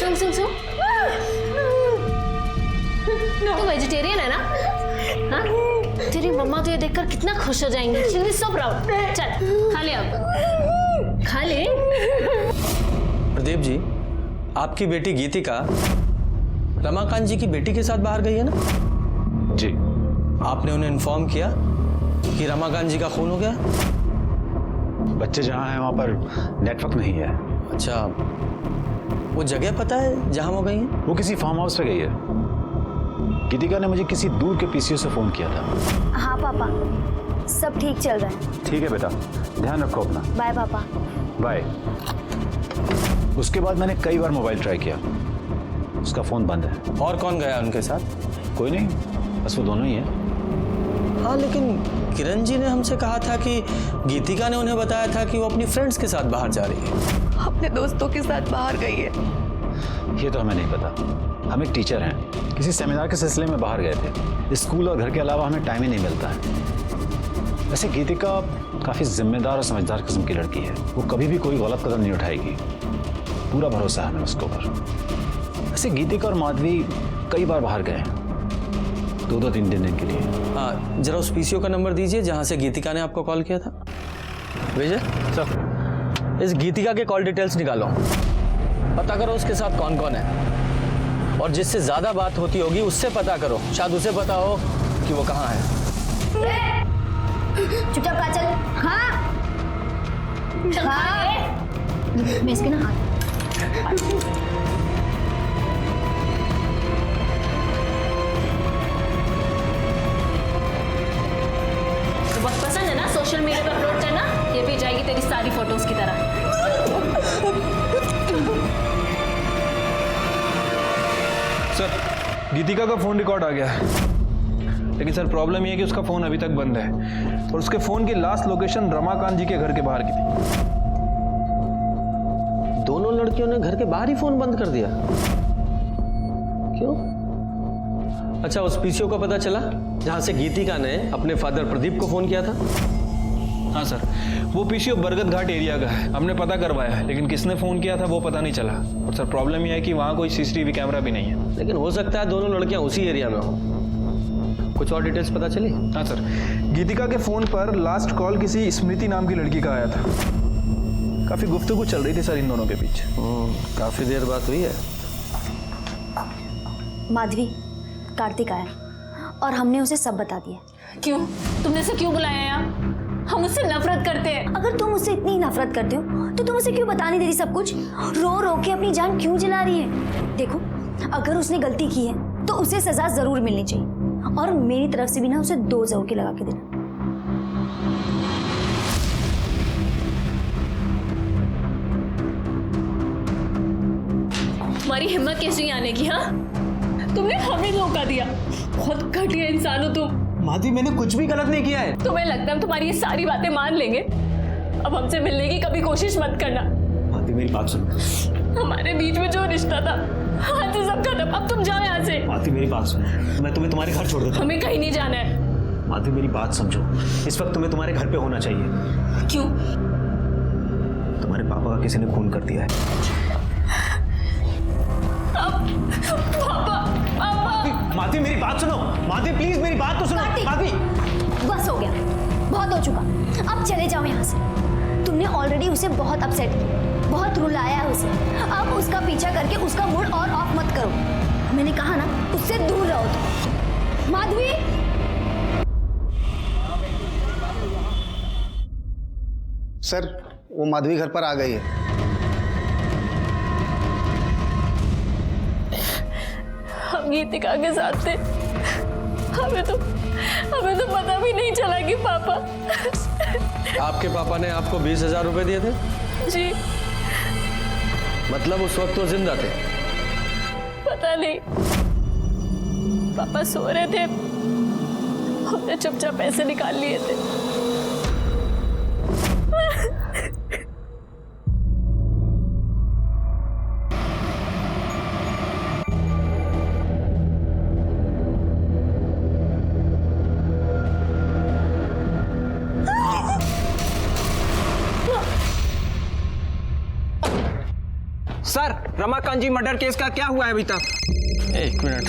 सुन सुन सुन, तू वेजिटेरियन है ना? हाँ? तेरी मम्मा तो ये देखकर कितना खुश हो जाएंगी। She will be so proud. चल खा ले, अब खा ले। प्रदीप जी, आपकी बेटी गीतिका रमाकांत जी की बेटी के साथ बाहर गई है ना? जी। आपने उन्हें इन्फॉर्म किया कि रमाकांत जी का खून हो गया? बच्चे जहाँ हैं वहाँ पर नेटवर्क नहीं है। अच्छा, वो जगह पता है जहाँ वो गई हैं? वो किसी फार्म हाउस पे गई है। गीतिका ने मुझे किसी दूर के पीसीओ से फोन किया था। हाँ पापा, सब ठीक चल रहा है। ठीक है बेटा, ध्यान रखो अपना। बाय पापा। बाय। उसके बाद मैंने कई बार मोबाइल ट्राई किया, उसका फोन बंद है। और कौन गया उनके साथ? कोई नहीं, बस वो दोनों ही हैं। हाँ, लेकिन किरण जी ने हमसे कहा था कि गीतिका ने उन्हें बताया था कि वो अपनी फ्रेंड्स के साथ बाहर जा रही है। अपने दोस्तों के साथ बाहर गई है। ये तो हमें नहीं पता। हम एक टीचर हैं, किसी सेमिनार के सिलसिले में बाहर गए थे। स्कूल और घर के अलावा हमें टाइम ही नहीं मिलता है। वैसे गीतिका काफ़ी जिम्मेदार और समझदार किस्म की लड़की है। वो कभी भी कोई गलत कदम नहीं उठाएगी, पूरा भरोसा है हमें उसके ऊपर। वैसे गीतिका और माधवी कई बार बाहर गए हैं, 2-3 दिन के लिए। हाँ, जरा उस पीसीओ का नंबर दीजिए जहाँ से गीतिका ने आपको कॉल किया था। विजय सर, इस गीतिका के कॉल डिटेल्स निकालो, पता करो उसके साथ कौन कौन है, और जिससे ज्यादा बात होती होगी उससे पता करो, शायद उसे पता हो कि वो कहाँ है। चुपचाप काजल। हाँ हाँ, मैं इसके ना हाथ। तो बहुत पसंद है ना सोशल मीडिया पे अपलोड करना? ये भी जाएगी तेरी सारी फोटोज की तरह। सर, गीतिका का फोन रिकॉर्ड आ गया है, लेकिन सर प्रॉब्लम ये है कि उसका फोन अभी तक बंद है और उसके फोन की लास्ट लोकेशन रमाकांत जी के घर के बाहर की थी। दोनों लड़कियों ने घर के बाहर ही फोन बंद कर दिया? क्यों? अच्छा, उस पीसीओ का पता चला जहां से गीतिका ने अपने फादर प्रदीप को फोन किया था? हाँ सर, वो पीसीओ बरगद घाट एरिया का है। हमने पता करवाया है, लेकिन किसने फोन किया था वो पता नहीं चला। और सर प्रॉब्लम यह है कि वहाँ कोई सीसीटीवी कैमरा भी नहीं है। लेकिन हो सकता है दोनों लड़कियां उसी एरिया में हो। कुछ और डिटेल्स पता चली? हाँ सर, गीतिका के फोन पर लास्ट कॉल किसी स्मृति नाम की लड़की का आया था। काफी गुफ्तगू चल रही थी सर इन दोनों के बीच। काफी देर बात हुई है। माधवी, कार्तिक आया और हमने उसे सब बता दिया। क्यों? तुमने उसे क्यों बुलाया यहाँ? हम उससे नफरत करते हैं। अगर तुम उससे इतनी नफरत करते हो तो तुम उसे क्यों बता नहीं दे रही सब कुछ? रो रो के अपनी जान क्यों जला रही है? देखो, अगर उसने गलती की है तो उसे सजा जरूर मिलनी चाहिए, और मेरी तरफ से भी ना उसे 2 जरूर के लगा के देना। तुम्हारी हिम्मत कैसी आने की? हाँ, तुमने हमें धोखा दिया। बहुत घटिया इंसान हो तुम। माधवी, मैंने कुछ भी गलत नहीं किया है। तुम्हें लगता है हम तुम्हारी ये सारी बातें मान लेंगे? अब हमसे मिलने की कभी कोशिश मत करना। माधवी मेरी बात सुनो। हमारे बीच में जो रिश्ता था, आज सब खत्म। अब तुम जाओ यहाँ से। माधवी मेरी बात सुनो, मैं तुम्हें तुम्हारे घर छोड़ देता हूँ। हमें कहीं नहीं जाना है। माधवी मेरी बात समझो, इस वक्त तुम्हें तुम्हारे घर पे होना चाहिए। क्यों? तुम्हारे पापा का किसी ने खून कर दिया है। माधवी मेरी बात सुनो, माधवी प्लीज मेरी बात तो सुनो। माधवी बस हो गया, बहुत हो चुका, अब चले जाओ यहाँ से। तुमने ऑलरेडी उसे बहुत अपसेट किया, बहुत रुलाया है उसे। अब उसका पीछा करके उसका मूड और ऑफ मत करो। मैंने कहा ना, उससे दूर रहो तुम। माधवी, सर वो माधवी घर पर आ गई है। हम गीतिका के साथ थे, हमें तो पता भी नहीं चला कि पापा। आपके पापा ने आपको 20,000 रुपए दिए थे? जी। मतलब उस वक्त वो जिंदा थे? पता नहीं, पापा सो रहे थे, हमने चुपचाप पैसे निकाल लिए थे। सर, रमाकांत जी मर्डर केस का क्या हुआ है अभी तक? एक मिनट,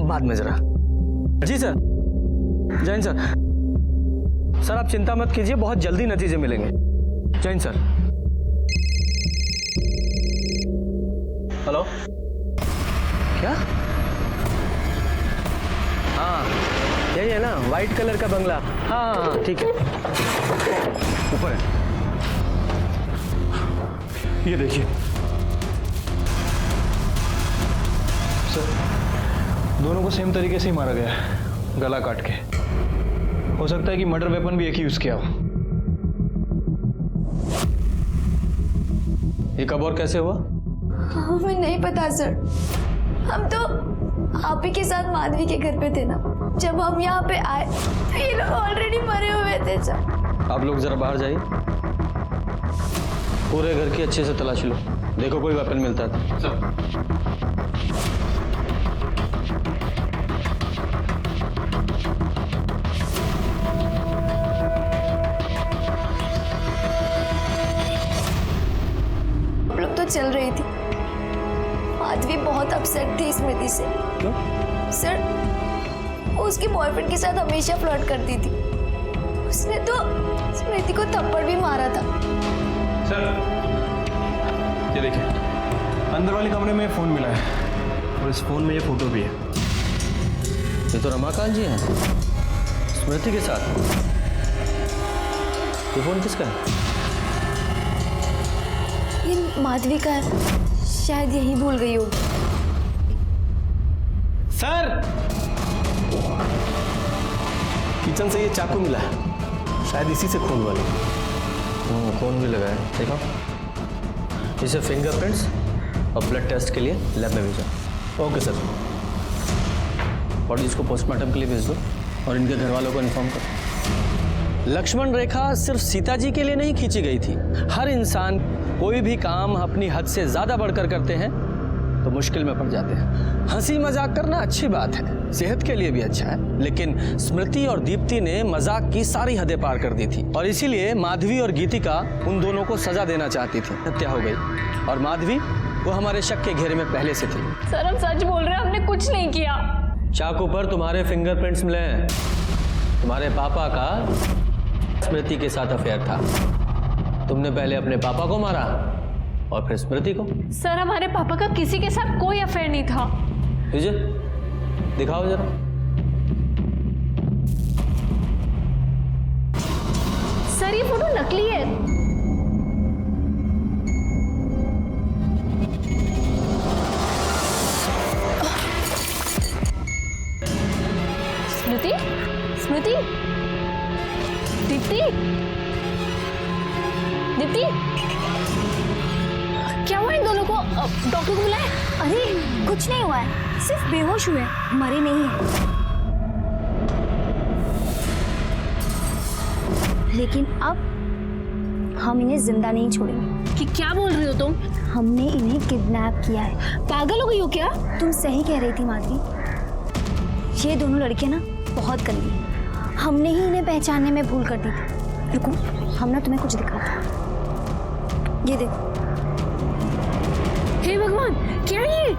बाद में जरा। जी सर, जैन सर। सर आप चिंता मत कीजिए, बहुत जल्दी नतीजे मिलेंगे। जैन सर। हेलो, क्या? हाँ यही है ना, वाइट कलर का बंगला। हाँ ठीक है, ऊपर है। ये देखिए सर, दोनों को सेम तरीके से ही मारा गया है, गला काट के। हो सकता है कि मर्डर वेपन भी एक ही यूज किया हो। ये कब और कैसे हुआ? हमें नहीं पता सर, हम तो आप ही के साथ माधवी के घर पे थे ना। जब हम यहाँ पे आए तो ये लोग ऑलरेडी मरे हुए थे सर। आप लोग जरा बाहर जाइए, पूरे घर की अच्छे से तलाशी लो, देखो कोई वेपन मिलता है। हम लोग तो चल रही थी, माधवी बहुत अपसेट थी स्मृति से। क्यों? सर वो उसके बॉयफ्रेंड के साथ हमेशा फ्लर्ट करती थी। उसने तो स्मृति को थप्पड़ भी मारा था। सर ये देखिए, अंदर वाले कमरे में फोन मिला है और इस फोन में ये फोटो भी है। ये तो रमाकांत जी हैं स्मृति के साथ। ये फोन किसका है? ये माधवी का है, शायद यही भूल गई होगी। सर, किचन से ये चाकू मिला है, शायद इसी से खून वाले। खून भी लगा है, देखो। इसे फिंगरप्रिंट्स और ब्लड टेस्ट के लिए लैब में भेजा। Okay sir. बॉडीज को पोस्टमार्टम के लिए भेज दो और इनके घर वालों को इन्फॉर्म करो। लक्ष्मण रेखा सिर्फ सीता जी के लिए नहीं खींची गई थी। हर इंसान कोई भी काम अपनी हद से ज्यादा बढ़कर करते हैं तो मुश्किल में पड़ जाते हैं। हंसी मजाक करना अच्छी बात है, सेहत के लिए भी अच्छा है, लेकिन स्मृति और दीप्ति ने मजाक की सारी हदें पार कर दी थी और इसीलिए माधवी और गीतिका उन दोनों को सजा देना चाहती थी। हत्या हो गई और माधवी वो हमारे शक के घेरे में पहले से थी। सर हम सच बोल रहे हैं, हमने कुछ नहीं किया। चाकू पर तुम्हारे फिंगरप्रिंट्स मिले हैं। तुम्हारे पापा का स्मृति के साथ अफेयर था। तुमने पहले अपने पापा को मारा और फिर स्मृति को। सर हमारे पापा का किसी के साथ कोई अफेयर नहीं था। विजय दिखाओ जरा। सर ये फोटो नकली है। स्मृति, स्मृति, दीप्ति, दीप्ति, क्या हुआ इन दोनों को? डॉक्टर को बुलाए? अरे कुछ नहीं हुआ है, सिर्फ बेहोश हुए, मरे नहीं है। लेकिन अब हम इन्हें जिंदा नहीं छोड़ेंगे। कि क्या बोल रही हो तुम? हमने इन्हें किडनैप किया है। पागल हो गई हो क्या? तुम सही कह रही थी माधवी, ये दोनों लड़कियां ना बहुत गंदी हैं। हमने ही इन्हें पहचानने में भूल कर दी थी। रुको, हम ना तुम्हें कुछ दिखाते हैं। ये देखो। हे भगवान, क्या ये?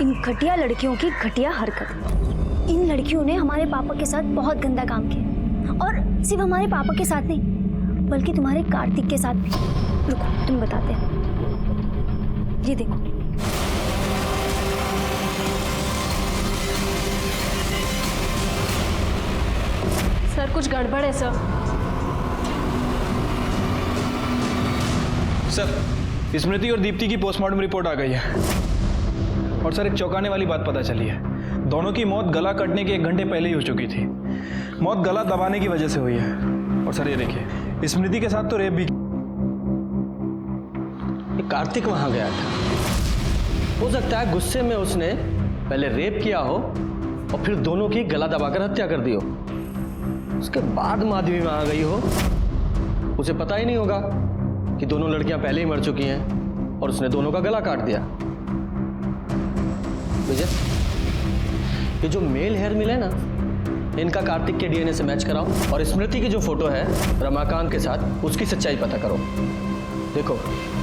इन घटिया लड़कियों की घटिया हरकत। इन लड़कियों ने हमारे पापा के साथ बहुत गंदा काम किया, और सिर्फ हमारे पापा के साथ नहीं, बल्कि तुम्हारे कार्तिक के साथ भी। रुको, तुम्हें बताते हैं। ये देखो। सर कुछ गड़बड़ है सर। सर, स्मृति और दीप्ति की पोस्टमार्टम रिपोर्ट आ गई है, और सर एक चौंकाने वाली बात पता चली है। दोनों की मौत गला कटने के 1 घंटे पहले ही हो चुकी थी। मौत गला दबाने की वजह से हुई है। और सर ये देखिए, स्मृति के साथ तो रेप भी। कार्तिक वहां गया था, हो सकता है गुस्से में उसने पहले रेप किया हो और फिर दोनों की गला दबाकर हत्या कर दी हो। उसके बाद माधवी वहां गई हो, उसे पता ही नहीं होगा कि दोनों लड़कियां पहले ही मर चुकी हैं, और उसने दोनों का गला काट दिया। विजय, ये जो मेल हेयर मिले ना, इनका कार्तिक के डीएनए से मैच कराओ, और स्मृति की जो फोटो है रमाकांत के साथ, उसकी सच्चाई पता करो। देखो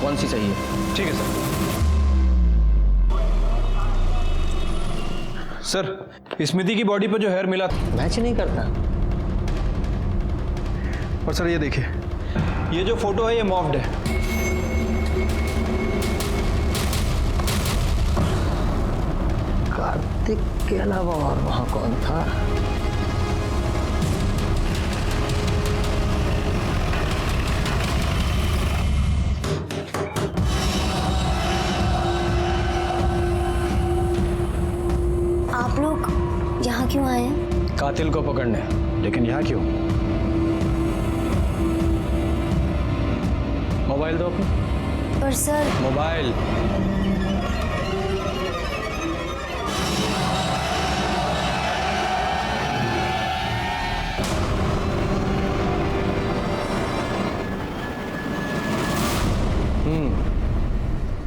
कौन सी सही है। ठीक है सर। सर, स्मृति की बॉडी पर जो हेयर मिला मैच नहीं करता। और सर ये देखिए, ये जो फोटो है ये मॉफ्ड है। कार्तिक के अलावा और वहां कौन था? आप लोग यहाँ क्यों आए हैं? कातिल को पकड़ने। लेकिन यहाँ क्यों? मोबाइल दो अपना। पर सर, मोबाइल।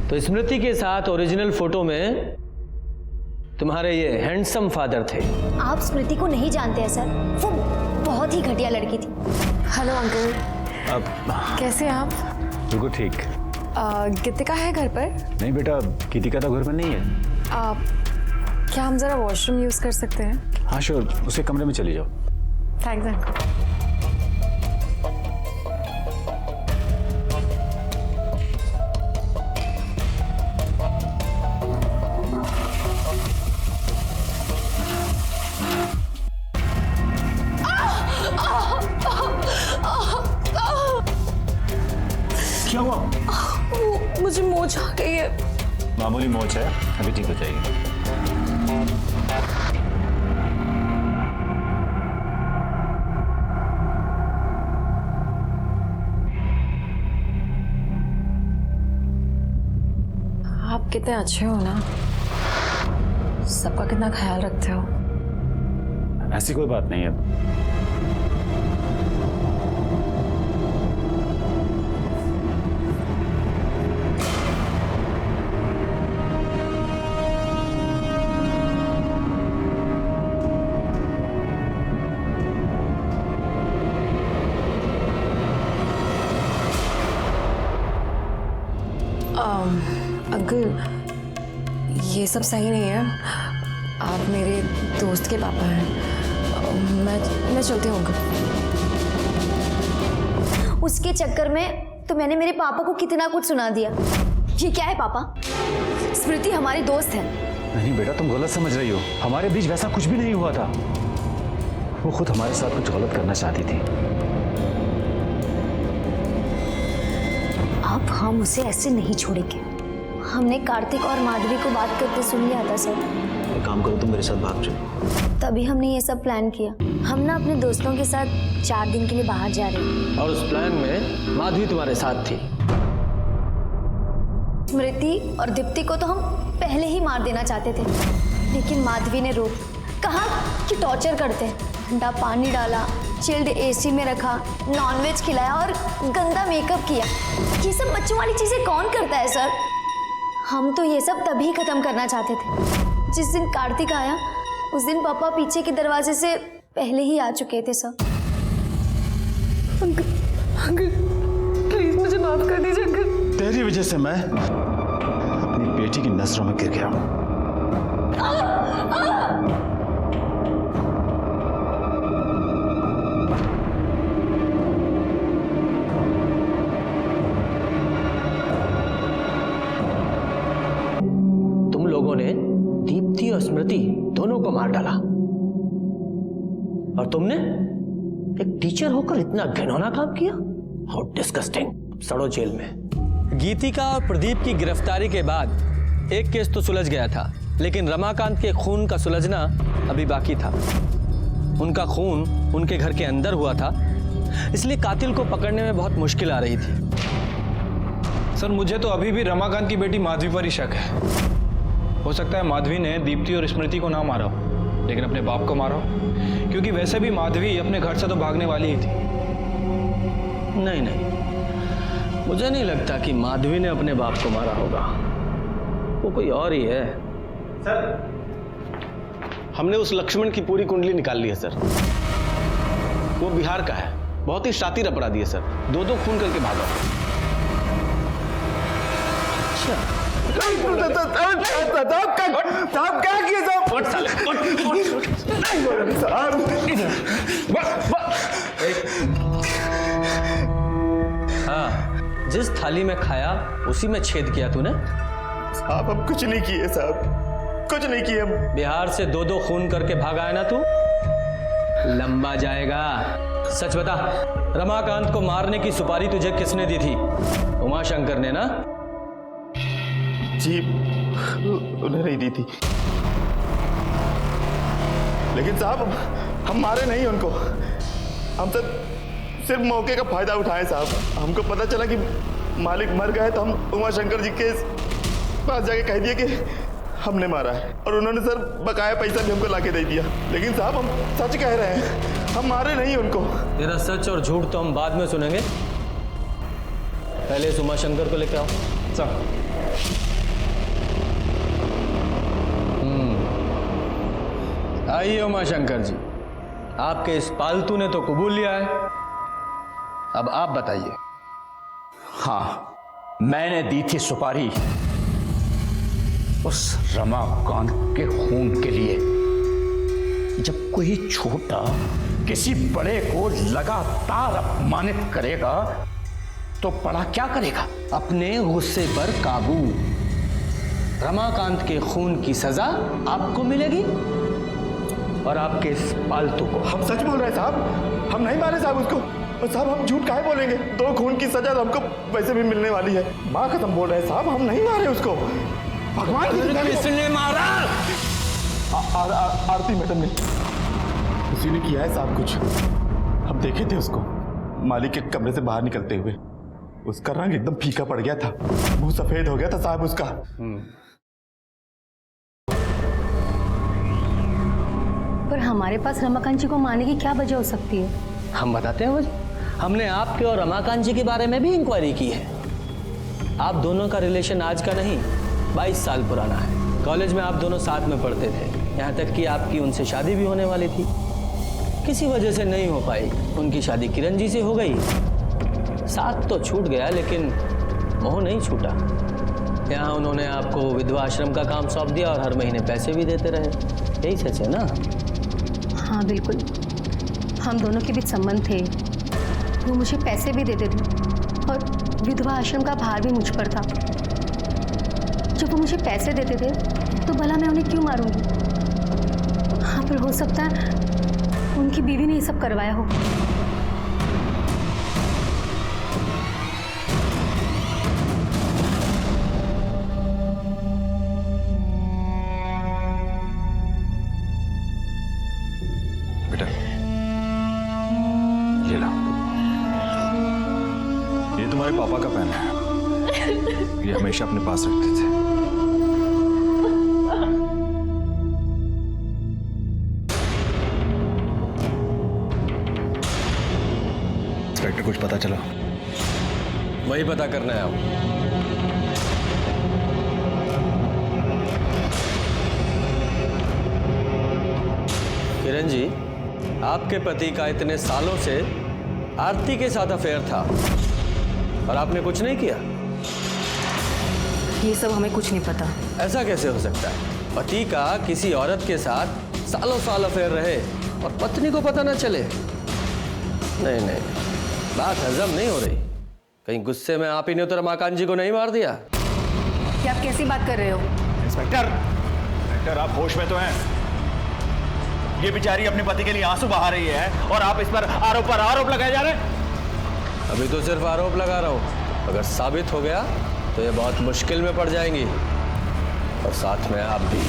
तो स्मृति के साथ ओरिजिनल फोटो में तुम्हारे ये हैंडसम फादर थे। आप स्मृति को नहीं जानते हैं सर, वो बहुत ही घटिया लड़की थी। हेलो अंकल, अब कैसे हैं आप? बिल्कुल ठीक। गीतिका है घर पर? नहीं बेटा, गीतिका तो घर पर नहीं है। क्या हम जरा वॉशरूम यूज कर सकते हैं? हाँ श्योर, उसके कमरे में चली जाओ। Thanks uncle. क्या हुआ? मुझे मोच आ गई है। मामूली मोच है, अभी ठीक हो जाएगी। आप कितने अच्छे हो ना, सबका कितना ख्याल रखते हो। ऐसी कोई बात नहीं है। अंकल, ये सब सही नहीं है। आप मेरे दोस्त के पापा हैं। मैं चलती हूँ अंकल। उसके चक्कर में तो मैंने मेरे पापा को कितना कुछ सुना दिया। ये क्या है पापा? स्मृति हमारी दोस्त है। नहीं बेटा, तुम गलत समझ रही हो। हमारे बीच वैसा कुछ भी नहीं हुआ था। वो खुद हमारे साथ कुछ गलत करना चाहती थी। अब हम उसे ऐसे नहीं छोड़ेंगे। हमने कार्तिक और माधवी को बात करते सुन लिया था सर। एक काम करो, तुम मेरे साथ भाग चलो। तभी हमने ये सब प्लान किया। हम ना अपने दोस्तों के साथ 4 दिन के लिए बाहर जा रहे हैं। और उस प्लान में माधवी तुम्हारे साथ थी। स्मृति और दीप्ति को तो हम पहले ही मार देना चाहते थे, लेकिन माधवी ने रोक, कहा कि टॉर्चर करते हैं। ठंडा पानी डाला, चिल्ड एसी में रखा, नॉनवेज खिलाया और गंदा मेकअप किया। ये सब बच्चों वाली चीजें कौन करता है सर? हम तो ये सब तभी खत्म करना चाहते थे जिस दिन कार्तिक आया। उस दिन पापा पीछे के दरवाजे से पहले ही आ चुके थे सर। अंकल प्लीज मुझे माफ कर दीजिए अंकल। तेरी वजह से मैं अपनी बेटी की नजरों में गिर गया हूं। तुम लोगों ने दीप्ति और स्मृति दोनों को मार डाला, और तुमने एक टीचर होकर इतना घिनौना काम किया। How disgusting. सड़ो जेल में। गीतिका और प्रदीप की गिरफ्तारी के बाद एक केस तो सुलझ गया था, लेकिन रमाकांत के खून का सुलझना अभी बाकी था। उनका खून उनके घर के अंदर हुआ था, इसलिए कातिल को पकड़ने में बहुत मुश्किल आ रही थी। सर मुझे तो अभी भी रमाकांत की बेटी माधवी पर ही शक है। हो सकता है माधवी ने दीप्ति और स्मृति को ना मारा हो, लेकिन अपने बाप को मारा हो, क्योंकि वैसे भी माधवी अपने घर से तो भागने वाली ही थी। नहीं नहीं, मुझे नहीं लगता कि माधवी ने अपने बाप को मारा होगा। वो कोई और ही है। सर हमने उस लक्ष्मण की पूरी कुंडली निकाल ली है सर। वो बिहार का है, बहुत ही शातिर अपराधी है सर। दो खून करके भागा। साहब क्या किए हाँ, जिस थाली में खाया उसी में छेद किया तूने। साहब हम कुछ नहीं किए साहब, कुछ नहीं किए हम। बिहार से दो खून करके भागा है ना तू, लंबा जाएगा। सच बता, रमाकांत को मारने की सुपारी तुझे किसने दी थी? उमाशंकर ने ना? जी उन्हें नहीं दी थी, लेकिन साहब हम मारे नहीं उनको। हम सिर्फ मौके का फायदा उठाए साहब। हमको पता चला कि मालिक मर गए तो हम उमाशंकर जी के पास जाके कह दिया कि हमने मारा है, और उन्होंने सर बकाया पैसा भी हमको लाके दे दिया। लेकिन साहब हम सच कह रहे हैं, हम मारे नहीं उनको। तेरा सच और झूठ तो हम बाद में सुनेंगे, पहले इस उमाशंकर को लेके आओ। सर आइए उमाशंकर जी, आपके इस पालतू ने तो कबूल लिया है, अब आप बताइए। हाँ, मैंने दी थी सुपारी उस रमाकांत के खून के लिए। जब कोई छोटा किसी बड़े को लगातार अपमानित करेगा तो बड़ा क्या करेगा? अपने गुस्से पर काबू। रमाकांत के खून की सजा आपको मिलेगी और आपके इस पालतू को। हम सच बोल रहे हैं साहब, हम नहीं मारे साहब उसको। और साहब हम झूठ काहे बोलेंगे? दो खून की सजा तो हमको वैसे भी मिलने वाली है। माँ कसम बोल रहे हैं साहब, हम नहीं मारे उसको। भगवान किसने मारा? आरती मैडम ने, उसी ने किया है साहब कुछ। हम देखे थे उसको मालिक के कमरे से बाहर निकलते हुए। उसका रंग एकदम फीका पड़ गया था, मुंह सफेद हो गया था साहब उसका। पर हमारे पास रमाकांत जी को मारने की क्या वजह हो सकती है? हम बताते हैं वजह। हमने आपके और रमाकांत जी के बारे में भी इंक्वायरी की है। आप दोनों का रिलेशन आज का नहीं, 22 साल पुराना है। कॉलेज में आप दोनों साथ में पढ़ते थे, यहाँ तक कि आपकी उनसे शादी भी होने वाली थी। किसी वजह से नहीं हो पाई, उनकी शादी किरण जी से हो गई। साथ तो छूट गया, लेकिन मोह नहीं छूटा। यहाँ उन्होंने आपको विधवा आश्रम का काम सौंप दिया और हर महीने पैसे भी देते रहे। यही सच है ना? हाँ बिल्कुल, हम दोनों के बीच संबंध थे। वो मुझे पैसे भी देते थे और विधवा आश्रम का भार भी मुझ पर था। जब वो मुझे पैसे देते थे तो भला मैं उन्हें क्यों मारूंगी? हाँ, पर हो सकता है उनकी बीवी ने ये सब करवाया हो। बेटा ये लो, ये तुम्हारे पापा का पेन है, ये हमेशा अपने पास रखते थे। इंस्पेक्टर कुछ पता चला? वही पता करना है आप। किरण जी, आपके पति का इतने सालों से आरती के साथ अफेयर था और आपने कुछ नहीं किया? ये सब हमें कुछ नहीं पता। ऐसा कैसे हो सकता है? पति का किसी औरत के साथ सालों साल अफेयर रहे और पत्नी को पता ना चले? नहीं नहीं, बात हजम नहीं हो रही। कहीं गुस्से में आप ही ने तो रमाकांत जी को नहीं मार दिया? क्या आप कैसी बात कर रहे हो? इंस्पेक्टर, आप होश में तो हैं? ये बेचारी अपने पति के लिए आंसू बहा रही है और आप इस पर आरोप लगाए जा रहे हैं। अभी तो सिर्फ आरोप लगा रहा हूं, अगर साबित हो गया तो ये बहुत मुश्किल में पड़ जाएंगी, और साथ में आप भी।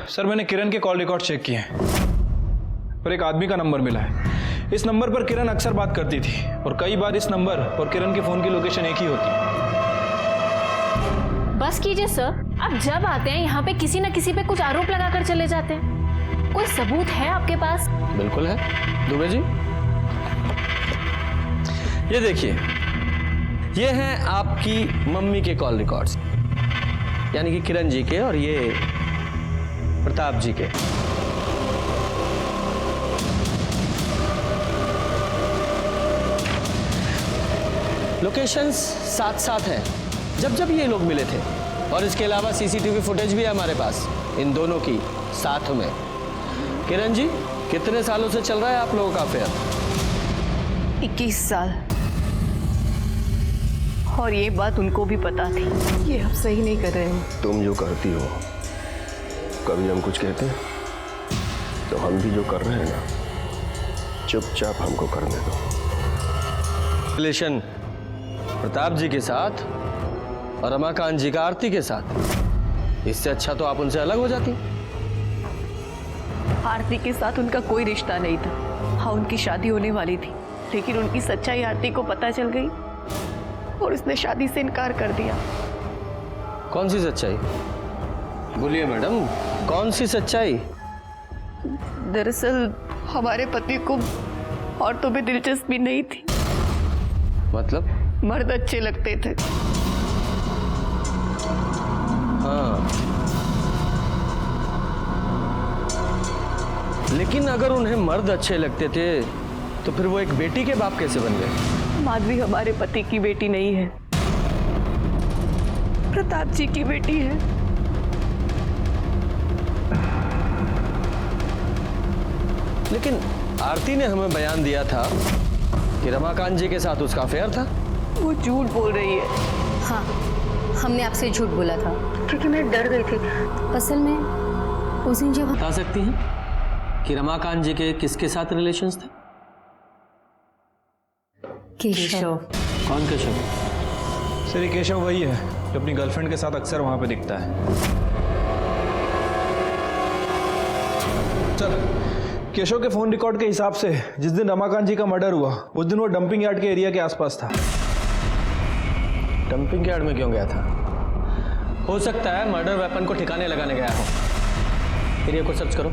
सर मैंने किरण के कॉल रिकॉर्ड चेक किए हैं और एक आदमी का नंबर मिला है। इस नंबर पर किरण अक्सर बात करती थी और कई बार इस नंबर और किरण के फोन की लोकेशन एक ही होती। बस कीजिए सर, आप जब आते हैं यहाँ पे किसी न किसी पे कुछ आरोप लगाकर चले जाते हैं। कोई सबूत है आपके पास? बिल्कुल है दुबे जी, ये देखिए, ये हैं आपकी मम्मी के कॉल रिकॉर्ड्स, यानी कि किरण जी के, और ये प्रताप जी के। लोकेशंस साथ साथ हैं जब जब ये लोग मिले थे, और इसके अलावा सीसीटीवी फुटेज भी है हमारे पास इन दोनों की साथ में। किरण जी, कितने सालों से चल रहा है आप लोगों का अफेयर? 21 साल। और ये बात उनको भी पता थी। ये आप सही नहीं कर रहे हो। तुम जो करती हो, कभी हम कुछ कहते हैं तो हम भी जो कर रहे हैं ना, चुपचाप हमको करने दो। रिलेशन प्रताप जी के साथ और रमाकांत जी का आरती के साथ, इससे अच्छा तो आप उनसे अलग हो जाती। आरती के साथ उनका कोई रिश्ता नहीं था। हाँ, उनकी शादी होने वाली थी, लेकिन उनकी सच्चाई आरती को पता चल गई और उसने शादी से इनकार कर दिया। कौन सी सच्चाई? बोलिए मैडम, कौन सी सच्चाई? दरअसल हमारे पति को औरतों में दिलचस्पी नहीं थी। मतलब? मर्द अच्छे लगते थे। हाँ, लेकिन अगर उन्हें मर्द अच्छे लगते थे तो फिर वो एक बेटी के बाप कैसे बन गए? माधवी हमारे पति की बेटी नहीं है, प्रताप जी की बेटी है। लेकिन आरती ने हमें बयान दिया था कि रमाकांत जी के साथ उसका अफेयर था। वो झूठ बोल रही है। हाँ, हमने आपसे झूठ बोला था क्योंकि मैं डर गई थी। असल में उस दिन जब बता सकती हैं कि रमाकांत जी के किसके साथ रिलेशंस थे? केशव। कौन केशव? सर, ये केशव वही है जो अपनी गर्लफ्रेंड के साथ अक्सर वहां पे दिखता है। सर, केशव के फोन रिकॉर्ड के हिसाब से जिस दिन रमाकांत जी का मर्डर हुआ उस दिन वो डंपिंग यार्ड के एरिया के आसपास था। डंपिंग यार्ड में क्यों गया था? हो सकता है मर्डर वेपन को ठिकाने लगाने गया हो। एरिया को सर्च करो।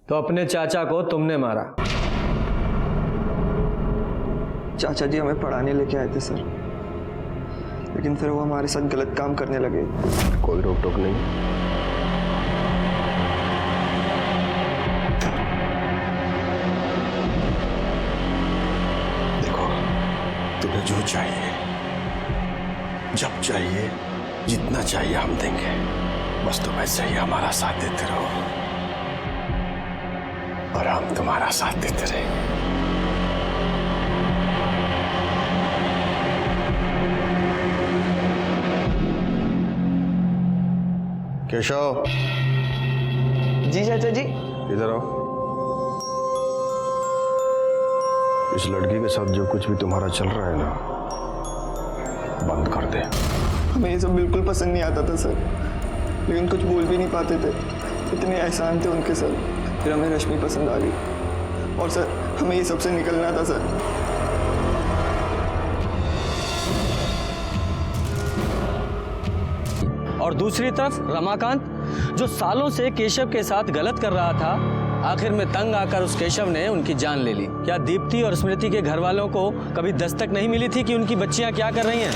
तो अपने चाचा को तुमने मारा? चाचा जी हमें पढ़ाने लेके आए थे सर, लेकिन फिर वो हमारे साथ गलत काम करने लगे। कोई रोक टोक नहीं। देखो, तुम्हें जो चाहिए, जब चाहिए, जितना चाहिए हम देंगे। बस तुम ऐसे ही हमारा साथ देते रहो और हम तुम्हारा साथ देते रहेंगे। केशव। जी चाचा जी। इधर आओ। इस लड़की के साथ जो कुछ भी तुम्हारा चल रहा है ना, बंद कर दे। हमें ये सब बिल्कुल पसंद नहीं आता था सर, लेकिन कुछ बोल भी नहीं पाते थे। इतने एहसान थे उनके सर। फिर हमें रश्मि पसंद आ गई और सर हमें ये सबसे निकलना था सर। और दूसरी तरफ रमाकांत, जो सालों से केशव के साथ गलत कर रहा था, आखिर में तंग आकर उस केशव ने उनकी जान ले ली। क्या दीप्ति और स्मृति के घर वालों को कभी दस्तक नहीं मिली थी कि उनकी बच्चियां क्या कर रही हैं?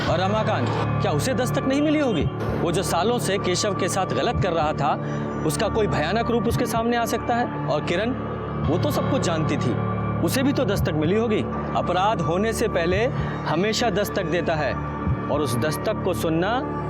और रमाकांत, क्या उसे दस्तक नहीं मिली होगी? वो जो सालों से केशव के साथ गलत कर रहा था, उसका कोई भयानक रूप उसके सामने आ सकता है। और किरण, वो तो सब कुछ जानती थी, उसे भी तो दस्तक मिली होगी। अपराध होने से पहले हमेशा दस्तक देता है, और उस दस्तक को सुनना